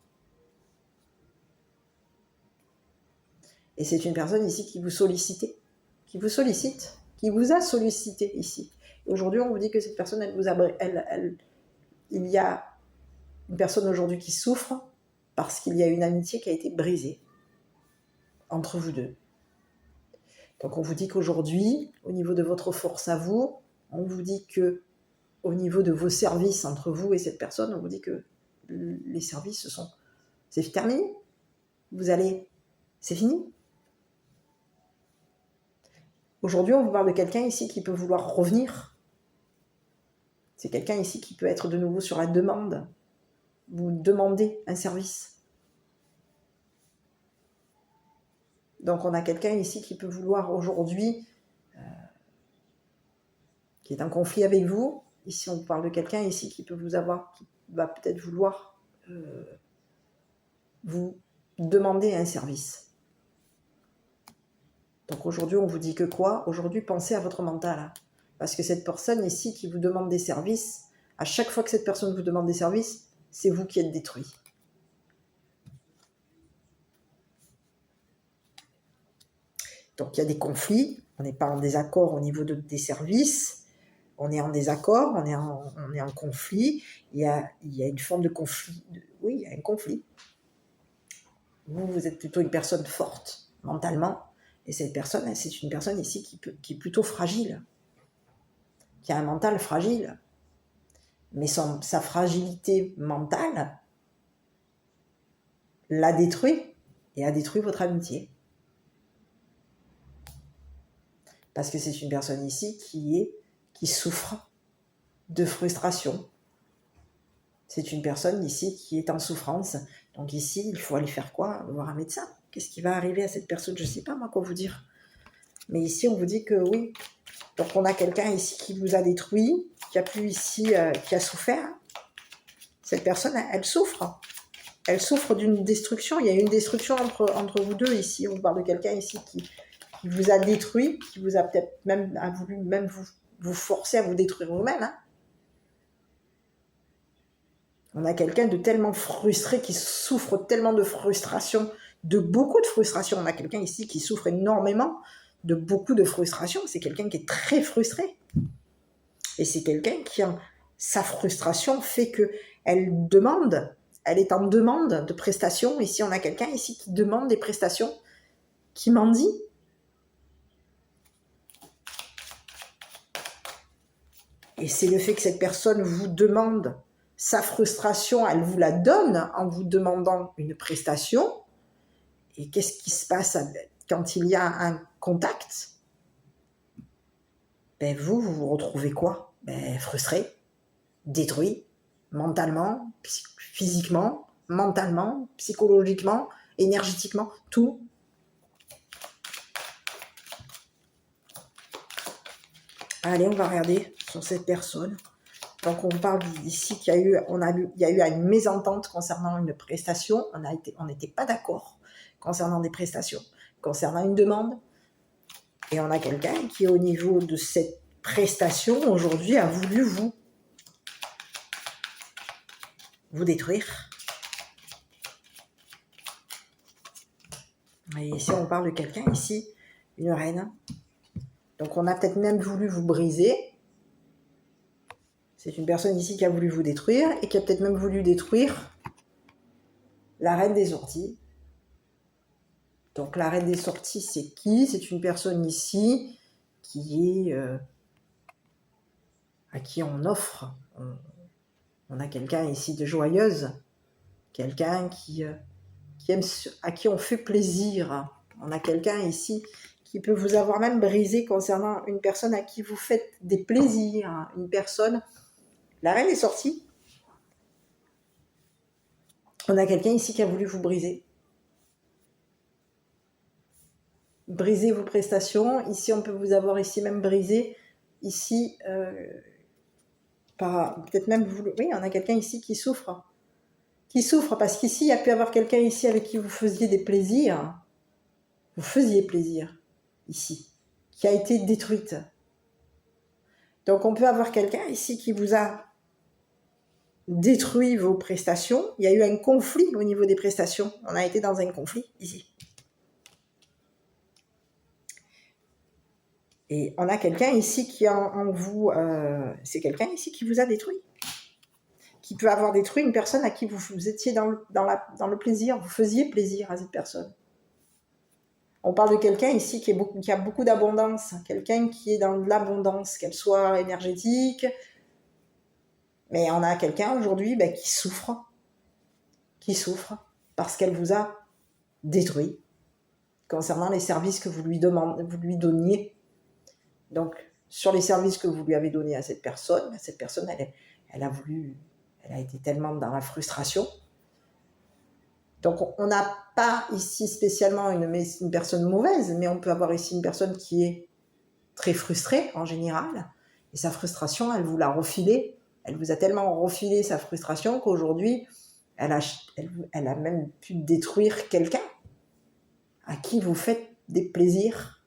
[SPEAKER 1] Et c'est une personne ici qui vous sollicite, qui vous a sollicité ici. Aujourd'hui, on vous dit que cette personne, il y a une personne aujourd'hui qui souffre parce qu'il y a une amitié qui a été brisée entre vous deux. Donc on vous dit qu'aujourd'hui, au niveau de votre force à vous, on vous dit que au niveau de vos services entre vous et cette personne, on vous dit que les services c'est terminé. C'est fini. Aujourd'hui, on vous parle de quelqu'un ici qui peut vouloir revenir. C'est quelqu'un ici qui peut être de nouveau sur la demande. Vous demandez un service. Donc on a quelqu'un ici qui peut vouloir aujourd'hui, qui est en conflit avec vous. Ici on vous parle de quelqu'un ici qui va peut-être vouloir vous demander un service. Donc aujourd'hui on vous dit que quoi? Aujourd'hui pensez à votre mental. Parce que cette personne ici qui vous demande des services, à chaque fois que cette personne vous demande des services, c'est vous qui êtes détruit. Donc il y a des conflits, on n'est pas en désaccord au niveau des services, on est en désaccord, on est en conflit, il y a une forme de conflit, oui, il y a un conflit. Vous êtes plutôt une personne forte mentalement, et cette personne, c'est une personne ici qui est plutôt fragile, qui a un mental fragile, mais sa fragilité mentale l'a détruit et a détruit votre amitié. Parce que c'est une personne ici qui souffre de frustration. C'est une personne ici qui est en souffrance. Donc ici, il faut aller faire quoi? Voir un médecin. Qu'est-ce qui va arriver à cette personne? Je ne sais pas, moi, quoi vous dire. Mais ici, on vous dit que oui. Donc on a quelqu'un ici qui vous a détruit, qui a souffert. Cette personne, elle souffre. Elle souffre d'une destruction. Il y a une destruction entre vous deux ici. On parle de quelqu'un ici qui vous a détruit, qui vous a peut-être voulu vous forcer à vous détruire vous-même. Hein. On a quelqu'un de tellement frustré, qui souffre tellement de frustration, de beaucoup de frustration. On a quelqu'un ici qui souffre énormément de beaucoup de frustration. C'est quelqu'un qui est très frustré. Et c'est quelqu'un qui, sa frustration fait qu'elle est en demande de prestations. Ici, on a quelqu'un ici qui demande des prestations, qui mendie. Et c'est le fait que cette personne vous demande sa frustration, elle vous la donne en vous demandant une prestation. Et qu'est-ce qui se passe quand il y a un contact? Vous vous retrouvez quoi? Frustré, détruit, mentalement, physiquement, mentalement, psychologiquement, énergétiquement, tout. Allez, on va regarder sur cette personne. Donc on parle ici qu'il y a eu une mésentente concernant une prestation. On n'était pas d'accord concernant des prestations, concernant une demande. Et on a quelqu'un qui, au niveau de cette prestation, aujourd'hui, a voulu vous détruire. Et ici, on parle de quelqu'un, ici, une reine. Donc, on a peut-être même voulu vous briser. C'est une personne ici qui a voulu vous détruire et qui a peut-être même voulu détruire la reine des sorties. Donc, la reine des sorties, c'est qui? C'est une personne ici qui est... à qui on offre. On a quelqu'un ici de joyeuse. Quelqu'un qui aime, à qui on fait plaisir. On a quelqu'un ici qui peut vous avoir même brisé concernant une personne à qui vous faites des plaisirs. Une personne... La reine est sortie. On a quelqu'un ici qui a voulu vous briser. Briser vos prestations. Ici, on peut vous avoir ici même brisé. Ici, peut-être même... Oui, on a quelqu'un ici qui souffre. Qui souffre parce qu'ici, il y a pu avoir quelqu'un ici avec qui vous faisiez des plaisirs. Vous faisiez plaisir, ici, qui a été détruite. Donc, on peut avoir quelqu'un ici qui vous a détruit vos prestations. Il y a eu un conflit au niveau des prestations. On a été dans un conflit, ici. Et on a quelqu'un ici qui en vous... c'est quelqu'un ici qui vous a détruit. Qui peut avoir détruit une personne à qui vous étiez dans le plaisir. Vous faisiez plaisir à cette personne. On parle de quelqu'un ici qui a beaucoup d'abondance. Quelqu'un qui est dans l'abondance, qu'elle soit énergétique. Mais on a quelqu'un aujourd'hui qui souffre. Qui souffre parce qu'elle vous a détruit concernant les services que vous lui donniez. Donc, sur les services que vous lui avez donnés à cette personne, elle a été tellement dans la frustration. Donc, on n'a pas ici spécialement une personne mauvaise, mais on peut avoir ici une personne qui est très frustrée en général. Et sa frustration, elle vous l'a refilée. Elle vous a tellement refilé sa frustration qu'aujourd'hui, elle a même pu détruire quelqu'un à qui vous faites des plaisirs.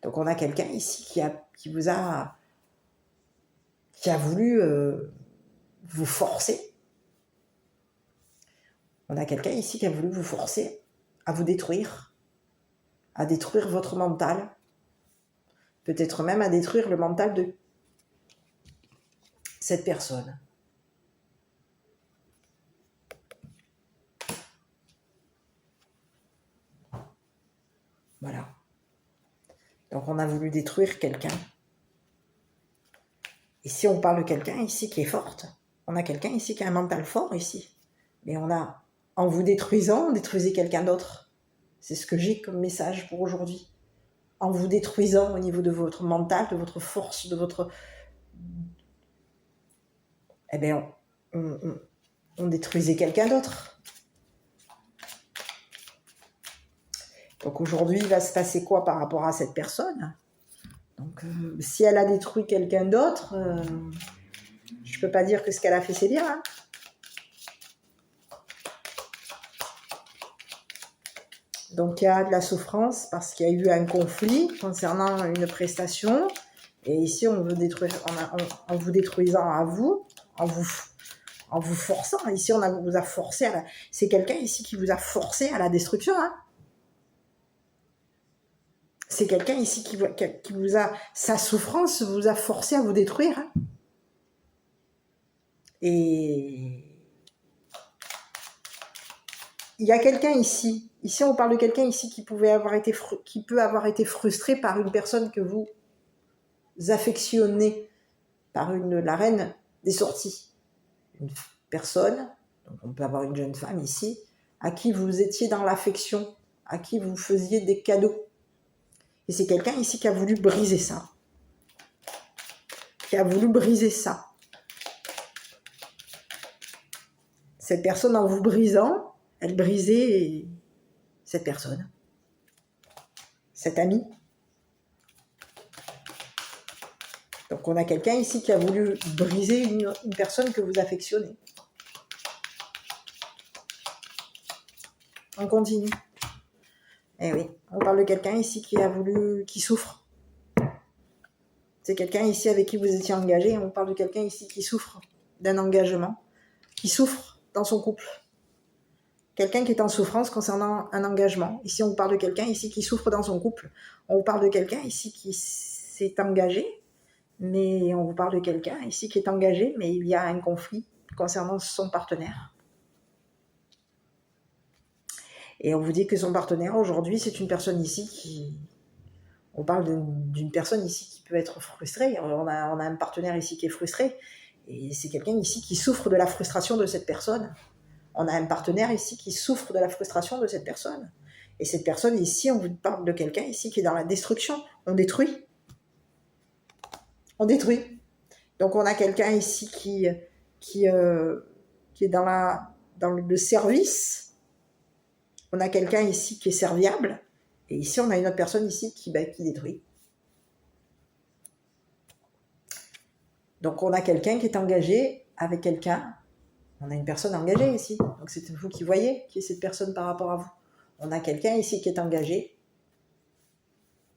[SPEAKER 1] Donc, on a quelqu'un ici qui a voulu vous forcer. On a quelqu'un ici qui a voulu vous forcer à vous détruire, à détruire votre mental, peut-être même à détruire le mental de cette personne. Voilà. Donc on a voulu détruire quelqu'un. Et si on parle de quelqu'un ici qui est forte, on a quelqu'un ici qui a un mental fort ici. Mais en vous détruisant, on détruisait quelqu'un d'autre. C'est ce que j'ai comme message pour aujourd'hui. En vous détruisant au niveau de votre mental, de votre force, de votre... Eh bien, on détruisait quelqu'un d'autre. Donc aujourd'hui, il va se passer quoi par rapport à cette personne ? Donc, si elle a détruit quelqu'un d'autre, je ne peux pas dire que ce qu'elle a fait, c'est bien. Hein. Donc, il y a de la souffrance parce qu'il y a eu un conflit concernant une prestation. Et ici, on veut détruire, en vous détruisant à vous, en vous forçant. Ici, vous a forcé c'est quelqu'un ici qui vous a forcé à la destruction. Hein. C'est quelqu'un ici qui vous a... Sa souffrance vous a forcé à vous détruire. Hein. Et... Il y a quelqu'un ici. Ici, on parle de quelqu'un ici qui peut avoir été frustré par une personne que vous affectionnez, par la reine des sorties. Une personne, donc on peut avoir une jeune femme ici, à qui vous étiez dans l'affection, à qui vous faisiez des cadeaux. Et c'est quelqu'un ici qui a voulu briser ça. Qui a voulu briser ça. Cette personne, en vous brisant, elle brisait cette personne. Cet ami. Donc on a quelqu'un ici qui a voulu briser une personne que vous affectionnez. On continue. Eh oui, on parle de quelqu'un ici qui souffre. C'est quelqu'un ici avec qui vous étiez engagé. On parle de quelqu'un ici qui souffre d'un engagement, qui souffre dans son couple. Quelqu'un qui est en souffrance concernant un engagement. Ici, on parle de quelqu'un ici qui souffre dans son couple. On vous parle de quelqu'un ici qui s'est engagé, mais on vous parle de quelqu'un ici qui est engagé, mais il y a un conflit concernant son partenaire. Et on vous dit que son partenaire, aujourd'hui, c'est une personne ici qui... On parle d'une personne ici qui peut être frustrée. On a un partenaire ici qui est frustré. Et c'est quelqu'un ici qui souffre de la frustration de cette personne. On a un partenaire ici qui souffre de la frustration de cette personne. Et cette personne ici, on vous parle de quelqu'un ici qui est dans la destruction. On détruit. On détruit. Donc on a quelqu'un ici qui est dans le service. On a quelqu'un ici qui est serviable. Et ici, on a une autre personne ici qui détruit. Donc on a quelqu'un qui est engagé avec quelqu'un. On a une personne engagée ici. Donc c'est vous qui voyez qui est cette personne par rapport à vous. On a quelqu'un ici qui est engagé.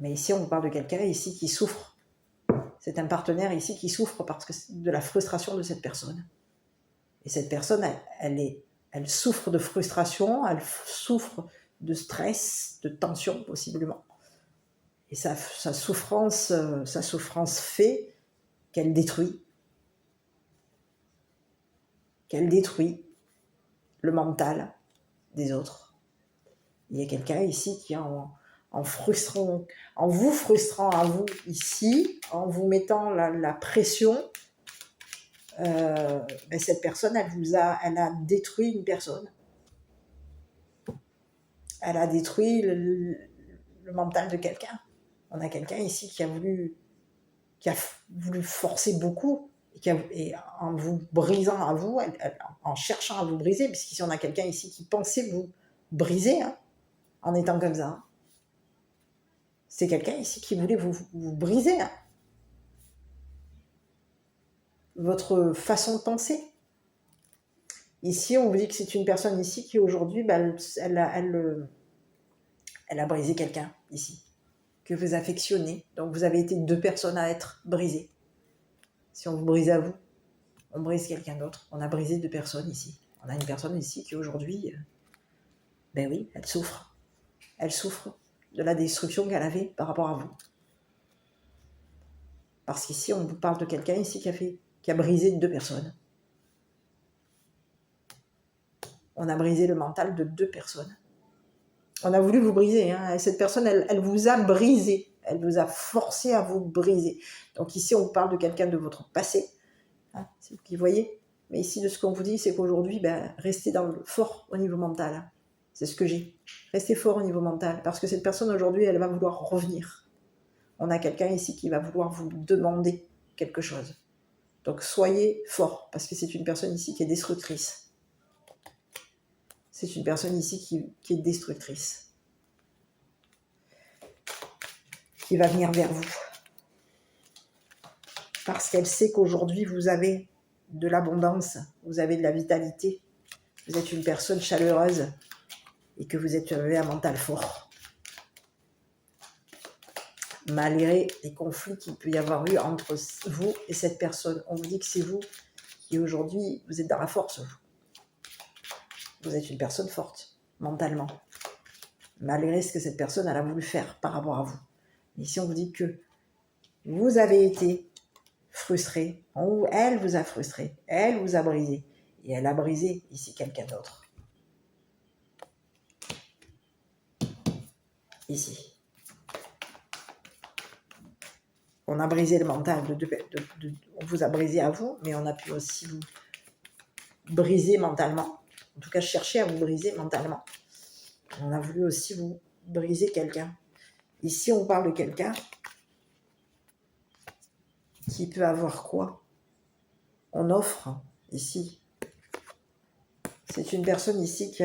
[SPEAKER 1] Mais ici, on vous parle de quelqu'un ici qui souffre. C'est un partenaire ici qui souffre parce que de la frustration de cette personne. Et cette personne, elle souffre de frustration, elle souffre de stress, de tension possiblement. Et sa souffrance fait qu'elle détruit le mental des autres. Il y a quelqu'un ici qui, en vous frustrant à vous ici, en vous mettant la pression, cette personne, elle a détruit une personne. Elle a détruit le mental de quelqu'un. On a quelqu'un ici qui a voulu forcer beaucoup, et en vous brisant à vous, en cherchant à vous briser, puisqu'ici on a quelqu'un ici qui pensait vous briser, en étant comme ça. C'est quelqu'un ici qui voulait vous briser, votre façon de penser. Ici, on vous dit que c'est une personne ici qui aujourd'hui, elle a brisé quelqu'un ici, que vous affectionnez. Donc vous avez été 2 personnes à être brisées. Si on vous brise à vous, on brise quelqu'un d'autre. On a brisé 2 personnes ici. On a une personne ici qui aujourd'hui, oui, elle souffre. Elle souffre de la destruction qu'elle avait par rapport à vous. Parce qu'ici, on vous parle de quelqu'un ici qui a brisé 2 personnes. On a brisé le mental de 2 personnes. On a voulu vous briser. Et cette personne, elle vous a brisé. Elle vous a forcé à vous briser. Donc ici, on vous parle de quelqu'un de votre passé. C'est vous qui voyez. Mais ici, de ce qu'on vous dit, c'est qu'aujourd'hui, restez fort au niveau mental. C'est ce que j'ai. Restez fort au niveau mental. Parce que cette personne, aujourd'hui, elle va vouloir revenir. On a quelqu'un ici qui va vouloir vous demander quelque chose. Donc soyez fort. Parce que c'est une personne ici qui est destructrice. C'est une personne ici qui est destructrice. Qui va venir vers vous. Parce qu'elle sait qu'aujourd'hui, vous avez de l'abondance, vous avez de la vitalité, vous êtes une personne chaleureuse et que vous avez un mental fort. Malgré les conflits qu'il peut y avoir eu entre vous et cette personne, on vous dit que c'est vous qui aujourd'hui, vous êtes dans la force. Vous êtes une personne forte, mentalement. Malgré ce que cette personne elle a voulu faire par rapport à vous. Ici, on vous dit que vous avez été frustré, elle vous a frustré, elle vous a brisé, et elle a brisé ici quelqu'un d'autre. Ici. On a brisé le mental, on vous a brisé à vous, mais on a pu aussi vous briser mentalement. En tout cas, chercher à vous briser mentalement. On a voulu aussi vous briser quelqu'un. Ici, on parle de quelqu'un qui peut avoir quoi? On offre ici. C'est une personne ici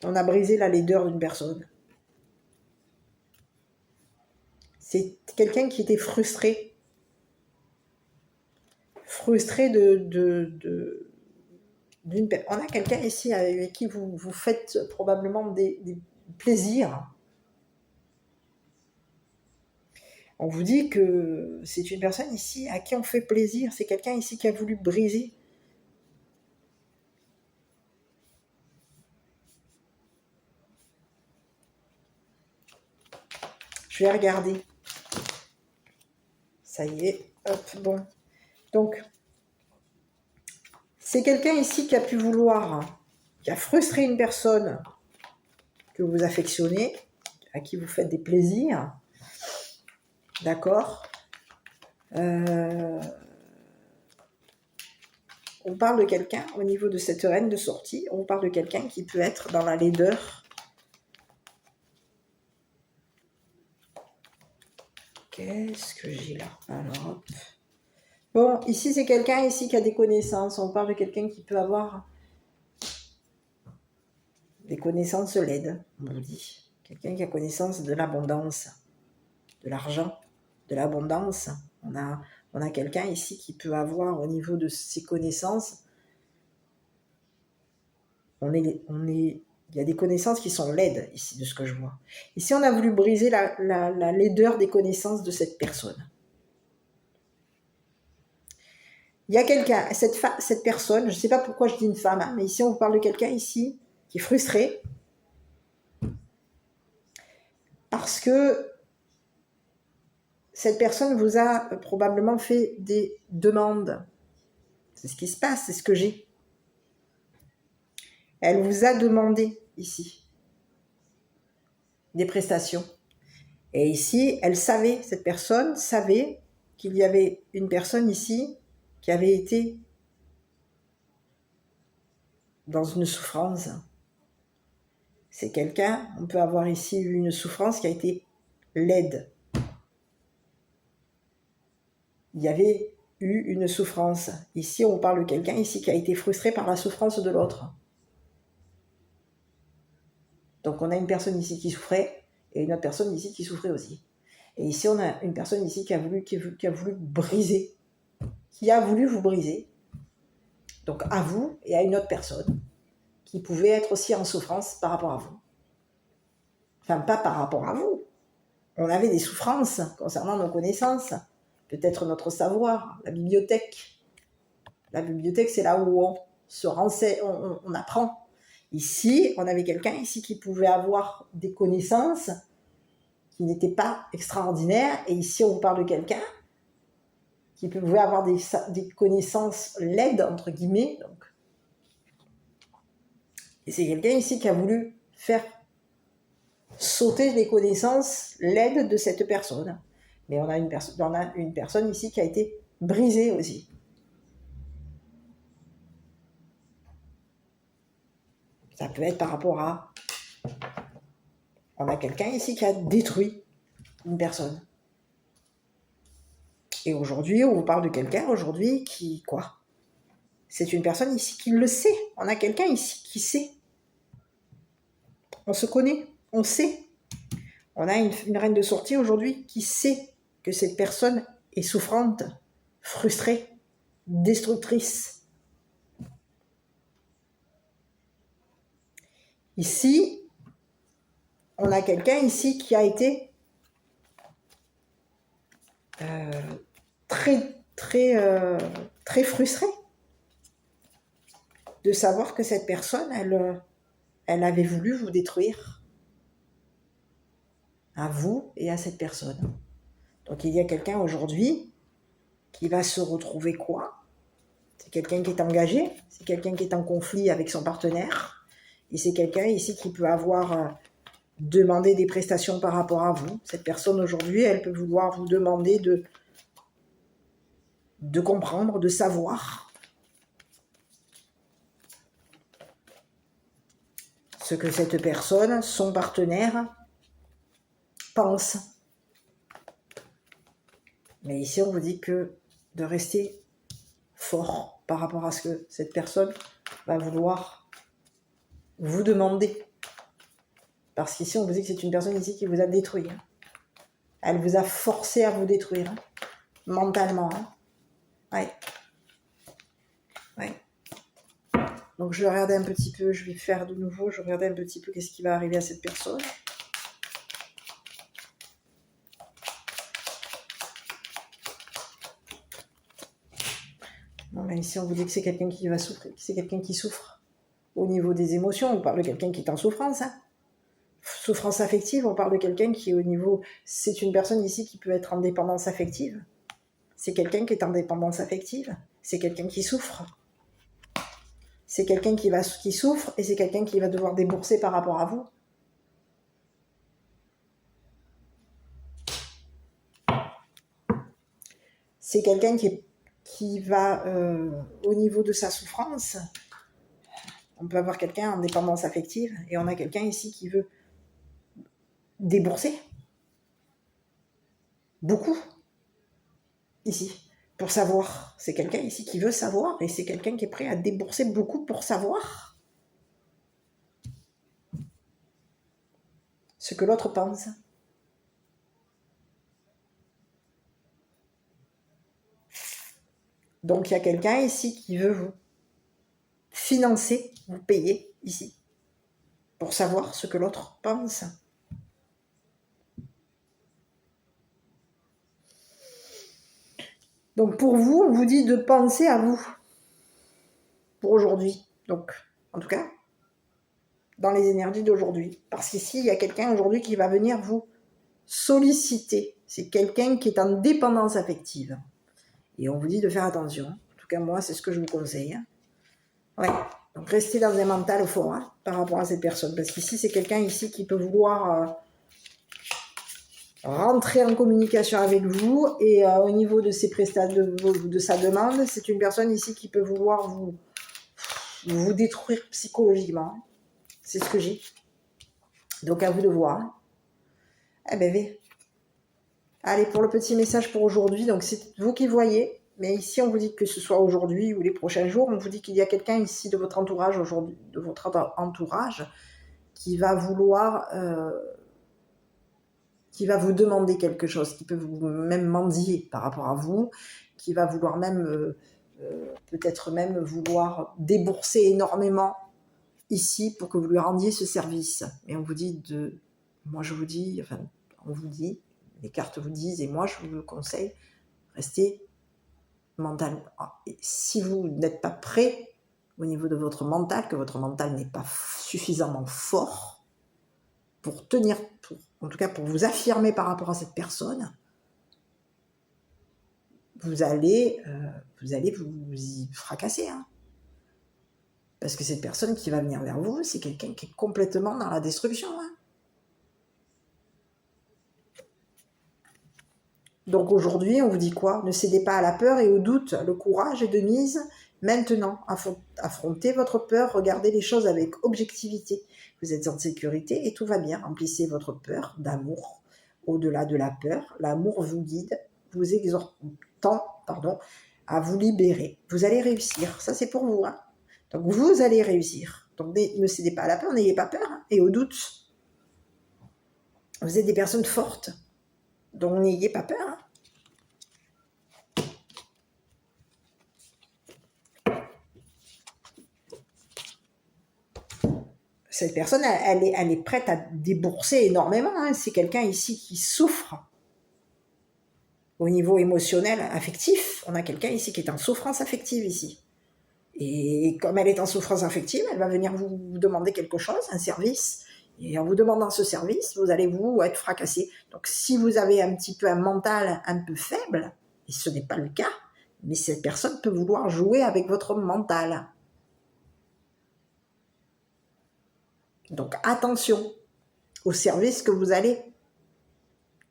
[SPEAKER 1] on a brisé la laideur d'une personne. C'est quelqu'un qui était frustré. Frustré on a quelqu'un ici avec qui vous faites probablement des plaisirs. On vous dit que c'est une personne ici à qui on fait plaisir. C'est quelqu'un ici qui a voulu briser. Je vais regarder. Ça y est, hop, bon. Donc, c'est quelqu'un ici qui a pu vouloir, qui a frustré une personne que vous affectionnez, à qui vous faites des plaisirs. D'accord. On parle de quelqu'un, au niveau de cette reine de sortie, on parle de quelqu'un qui peut être dans la laideur. Qu'est-ce que j'ai là? Alors, hop. Bon, ici, c'est quelqu'un ici qui a des connaissances. On parle de quelqu'un qui peut avoir des connaissances laides, on vous dit. Quelqu'un qui a connaissance de l'abondance, de l'argent, de l'abondance. On a quelqu'un ici qui peut avoir, au niveau de ses connaissances, il y a des connaissances qui sont laides, ici, de ce que je vois. Ici, on a voulu briser la laideur des connaissances de cette personne. Il y a quelqu'un, cette personne, je ne sais pas pourquoi je dis une femme, hein, mais ici, on vous parle de quelqu'un ici qui est frustré parce que cette personne vous a probablement fait des demandes. C'est ce qui se passe, c'est ce que j'ai. Elle vous a demandé ici des prestations. Et ici, elle savait, cette personne savait qu'il y avait une personne ici qui avait été dans une souffrance. C'est quelqu'un, on peut avoir ici une souffrance qui a été laide. Il y avait eu une souffrance. Ici, on parle de quelqu'un ici qui a été frustré par la souffrance de l'autre. Donc, on a une personne ici qui souffrait et une autre personne ici qui souffrait aussi. Et ici, on a une personne ici qui a voulu briser, qui a voulu vous briser. Donc, à vous et à une autre personne qui pouvait être aussi en souffrance par rapport à vous. Enfin, pas par rapport à vous. On avait des souffrances concernant nos connaissances, peut-être notre savoir, la bibliothèque. La bibliothèque, c'est là où on se renseigne, on apprend. Ici, on avait quelqu'un ici qui pouvait avoir des connaissances qui n'étaient pas extraordinaires. Et ici, on parle de quelqu'un qui pouvait avoir des connaissances laides, entre guillemets. Donc. Et c'est quelqu'un ici qui a voulu faire sauter les connaissances laides de cette personne. Mais on a une personne ici qui a été brisée aussi. Ça peut être par rapport à... On a quelqu'un ici qui a détruit une personne. Et aujourd'hui, on vous parle de quelqu'un aujourd'hui qui... Quoi? C'est une personne ici qui le sait. On a quelqu'un ici qui sait. On se connaît, on sait. On a une reine de sortie aujourd'hui qui sait que cette personne est souffrante, frustrée, destructrice. Ici, on a quelqu'un ici qui a été très frustré de savoir que cette personne, elle avait voulu vous détruire, à vous et à cette personne. Donc il y a quelqu'un aujourd'hui qui va se retrouver quoi? C'est quelqu'un qui est engagé, c'est quelqu'un qui est en conflit avec son partenaire, et c'est quelqu'un ici qui peut avoir demandé des prestations par rapport à vous. Cette personne aujourd'hui, elle peut vouloir vous demander de comprendre, de savoir ce que cette personne, son partenaire, pense. Mais ici, on vous dit que de rester fort par rapport à ce que cette personne va vouloir vous demander. Parce qu'ici, on vous dit que c'est une personne ici qui vous a détruit. Elle vous a forcé à vous détruire, mentalement. Ouais. Donc, je regardais un petit peu, je vais faire de nouveau, je regardais un petit peu qu'est-ce qui va arriver à cette personne. mais ici on vous dit que c'est quelqu'un qui va souffrir, c'est quelqu'un qui souffre. Au niveau des émotions, on parle de quelqu'un qui est en souffrance. Hein. Souffrance affective, on parle de quelqu'un qui est au niveau... C'est une personne ici qui peut être en dépendance affective. C'est quelqu'un qui est en dépendance affective. C'est quelqu'un qui souffre. C'est quelqu'un qui souffre et c'est quelqu'un qui va devoir débourser par rapport à vous. C'est quelqu'un qui va, au niveau de sa souffrance, on peut avoir quelqu'un en dépendance affective et on a quelqu'un ici qui veut débourser. Beaucoup. Ici. Pour savoir. C'est quelqu'un ici qui veut savoir et c'est quelqu'un qui est prêt à débourser beaucoup pour savoir ce que l'autre pense. Donc il y a quelqu'un ici qui veut vous financer, vous payer ici, pour savoir ce que l'autre pense. Donc pour vous, on vous dit de penser à vous, pour aujourd'hui. Donc, en tout cas, dans les énergies d'aujourd'hui. Parce qu'ici, il y a quelqu'un aujourd'hui qui va venir vous solliciter. C'est quelqu'un qui est en dépendance affective. Et on vous dit de faire attention. En tout cas, moi, c'est ce que je vous conseille. Ouais. Donc, restez dans un mental fort hein, par rapport à cette personne. Parce qu'ici, c'est quelqu'un ici qui peut vouloir rentrer en communication avec vous. Et au niveau de ses de sa demande, c'est une personne ici qui peut vouloir vous détruire psychologiquement. C'est ce que j'ai. Donc, à vous de voir. Eh ben, allez, pour le petit message pour aujourd'hui, donc c'est vous qui voyez, mais ici on vous dit que ce soit aujourd'hui ou les prochains jours, on vous dit qu'il y a quelqu'un ici de votre entourage aujourd'hui, de votre entourage, qui va vouloir, qui va vous demander quelque chose, qui peut vous même mendier par rapport à vous, qui va vouloir même, peut-être même vouloir débourser énormément ici pour que vous lui rendiez ce service. Et on vous dit moi je vous dis, enfin on vous dit, les cartes vous disent, et moi je vous le conseille, restez mental. Si vous n'êtes pas prêt au niveau de votre mental, que votre mental n'est pas suffisamment fort pour tenir, en tout cas pour vous affirmer par rapport à cette personne, vous allez vous y fracasser. Hein. Parce que cette personne qui va venir vers vous, c'est quelqu'un qui est complètement dans la destruction. Hein. Donc aujourd'hui, on vous dit quoi? Ne cédez pas à la peur et au doute. Le courage est de mise maintenant. Affrontez votre peur, regardez les choses avec objectivité. Vous êtes en sécurité et tout va bien. Remplissez votre peur d'amour. Au-delà de la peur, l'amour vous guide, vous exhortant à vous libérer. Vous allez réussir. Ça, c'est pour vous. Hein. Donc vous allez réussir. Donc ne cédez pas à la peur, n'ayez pas peur. Hein, et au doute. Vous êtes des personnes fortes. Donc n'ayez pas peur. Hein. Cette personne, elle est prête à débourser énormément. Hein. C'est quelqu'un ici qui souffre au niveau émotionnel, affectif. On a quelqu'un ici qui est en souffrance affective ici. Et comme elle est en souffrance affective, elle va venir vous demander quelque chose, un service. Et en vous demandant ce service, vous allez vous être fracassé. Donc si vous avez un petit peu un mental un peu faible, et ce n'est pas le cas, mais cette personne peut vouloir jouer avec votre mental. Donc attention au service que vous allez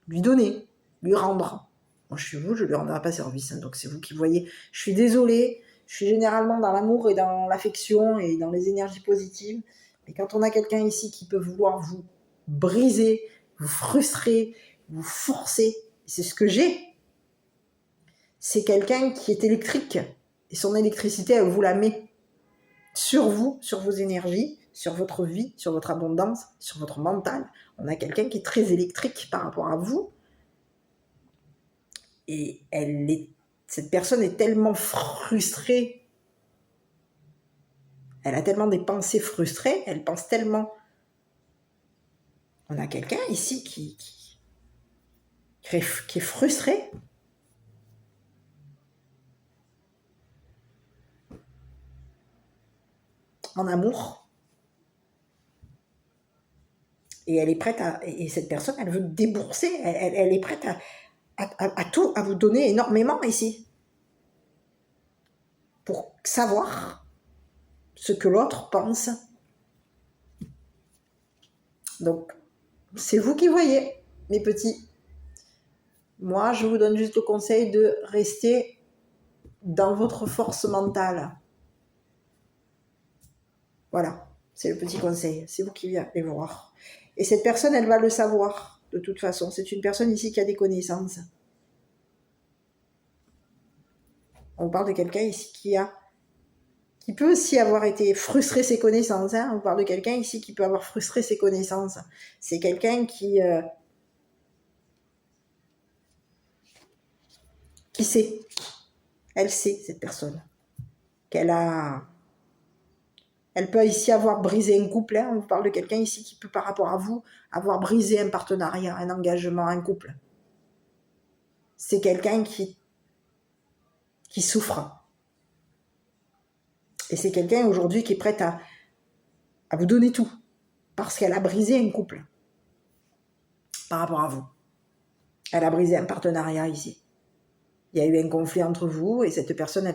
[SPEAKER 1] lui donner, lui rendre. Moi je suis vous, je ne lui rendrai pas service, hein, donc c'est vous qui voyez. Je suis désolée, je suis généralement dans l'amour et dans l'affection et dans les énergies positives, mais quand on a quelqu'un ici qui peut vouloir vous briser, vous frustrer, vous forcer, c'est ce que j'ai, c'est quelqu'un qui est électrique, et son électricité, elle vous la met sur vous, sur vos énergies, sur votre vie, sur votre abondance, sur votre mental. On a quelqu'un qui est très électrique par rapport à vous. Et cette personne est tellement frustrée. Elle a tellement des pensées frustrées. Elle pense tellement. On a quelqu'un ici qui est frustré. en amour. Et elle est prête et cette personne, elle veut débourser, elle est prête à tout, à vous donner énormément ici. Pour savoir ce que l'autre pense. Donc, c'est vous qui voyez, mes petits. Moi, je vous donne juste le conseil de rester dans votre force mentale. Voilà, c'est le petit conseil. C'est vous qui allez voir. Et cette personne, elle va le savoir, de toute façon. C'est une personne ici qui a des connaissances. On parle de quelqu'un ici qui peut aussi avoir été frustré ses connaissances. Hein. On parle de quelqu'un ici qui peut avoir frustré ses connaissances. C'est quelqu'un qui sait. Elle sait, cette personne. Elle peut ici avoir brisé un couple. Hein. On parle de quelqu'un ici qui peut, par rapport à vous, avoir brisé un partenariat, un engagement, un couple. C'est quelqu'un qui souffre. Et c'est quelqu'un aujourd'hui qui est prêt à vous donner tout. Parce qu'elle a brisé un couple. Par rapport à vous. Elle a brisé un partenariat ici. Il y a eu un conflit entre vous et cette personne,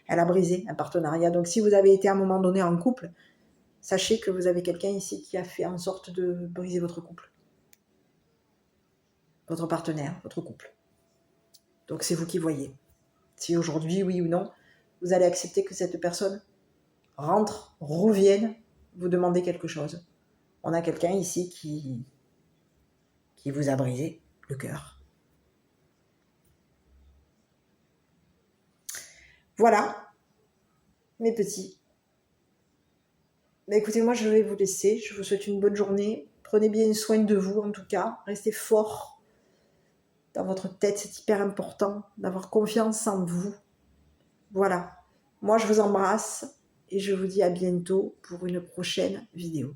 [SPEAKER 1] elle a brisé un partenariat. Donc si vous avez été à un moment donné en couple, sachez que vous avez quelqu'un ici qui a fait en sorte de briser votre couple. Votre partenaire, votre couple. Donc c'est vous qui voyez. Si aujourd'hui, oui ou non, vous allez accepter que cette personne rentre, revienne, vous demander quelque chose. On a quelqu'un ici qui vous a brisé le cœur. Voilà, mes petits. Mais écoutez, moi je vais vous laisser. Je vous souhaite une bonne journée. Prenez bien soin de vous en tout cas. Restez forts dans votre tête. C'est hyper important d'avoir confiance en vous. Voilà. Moi je vous embrasse et je vous dis à bientôt pour une prochaine vidéo.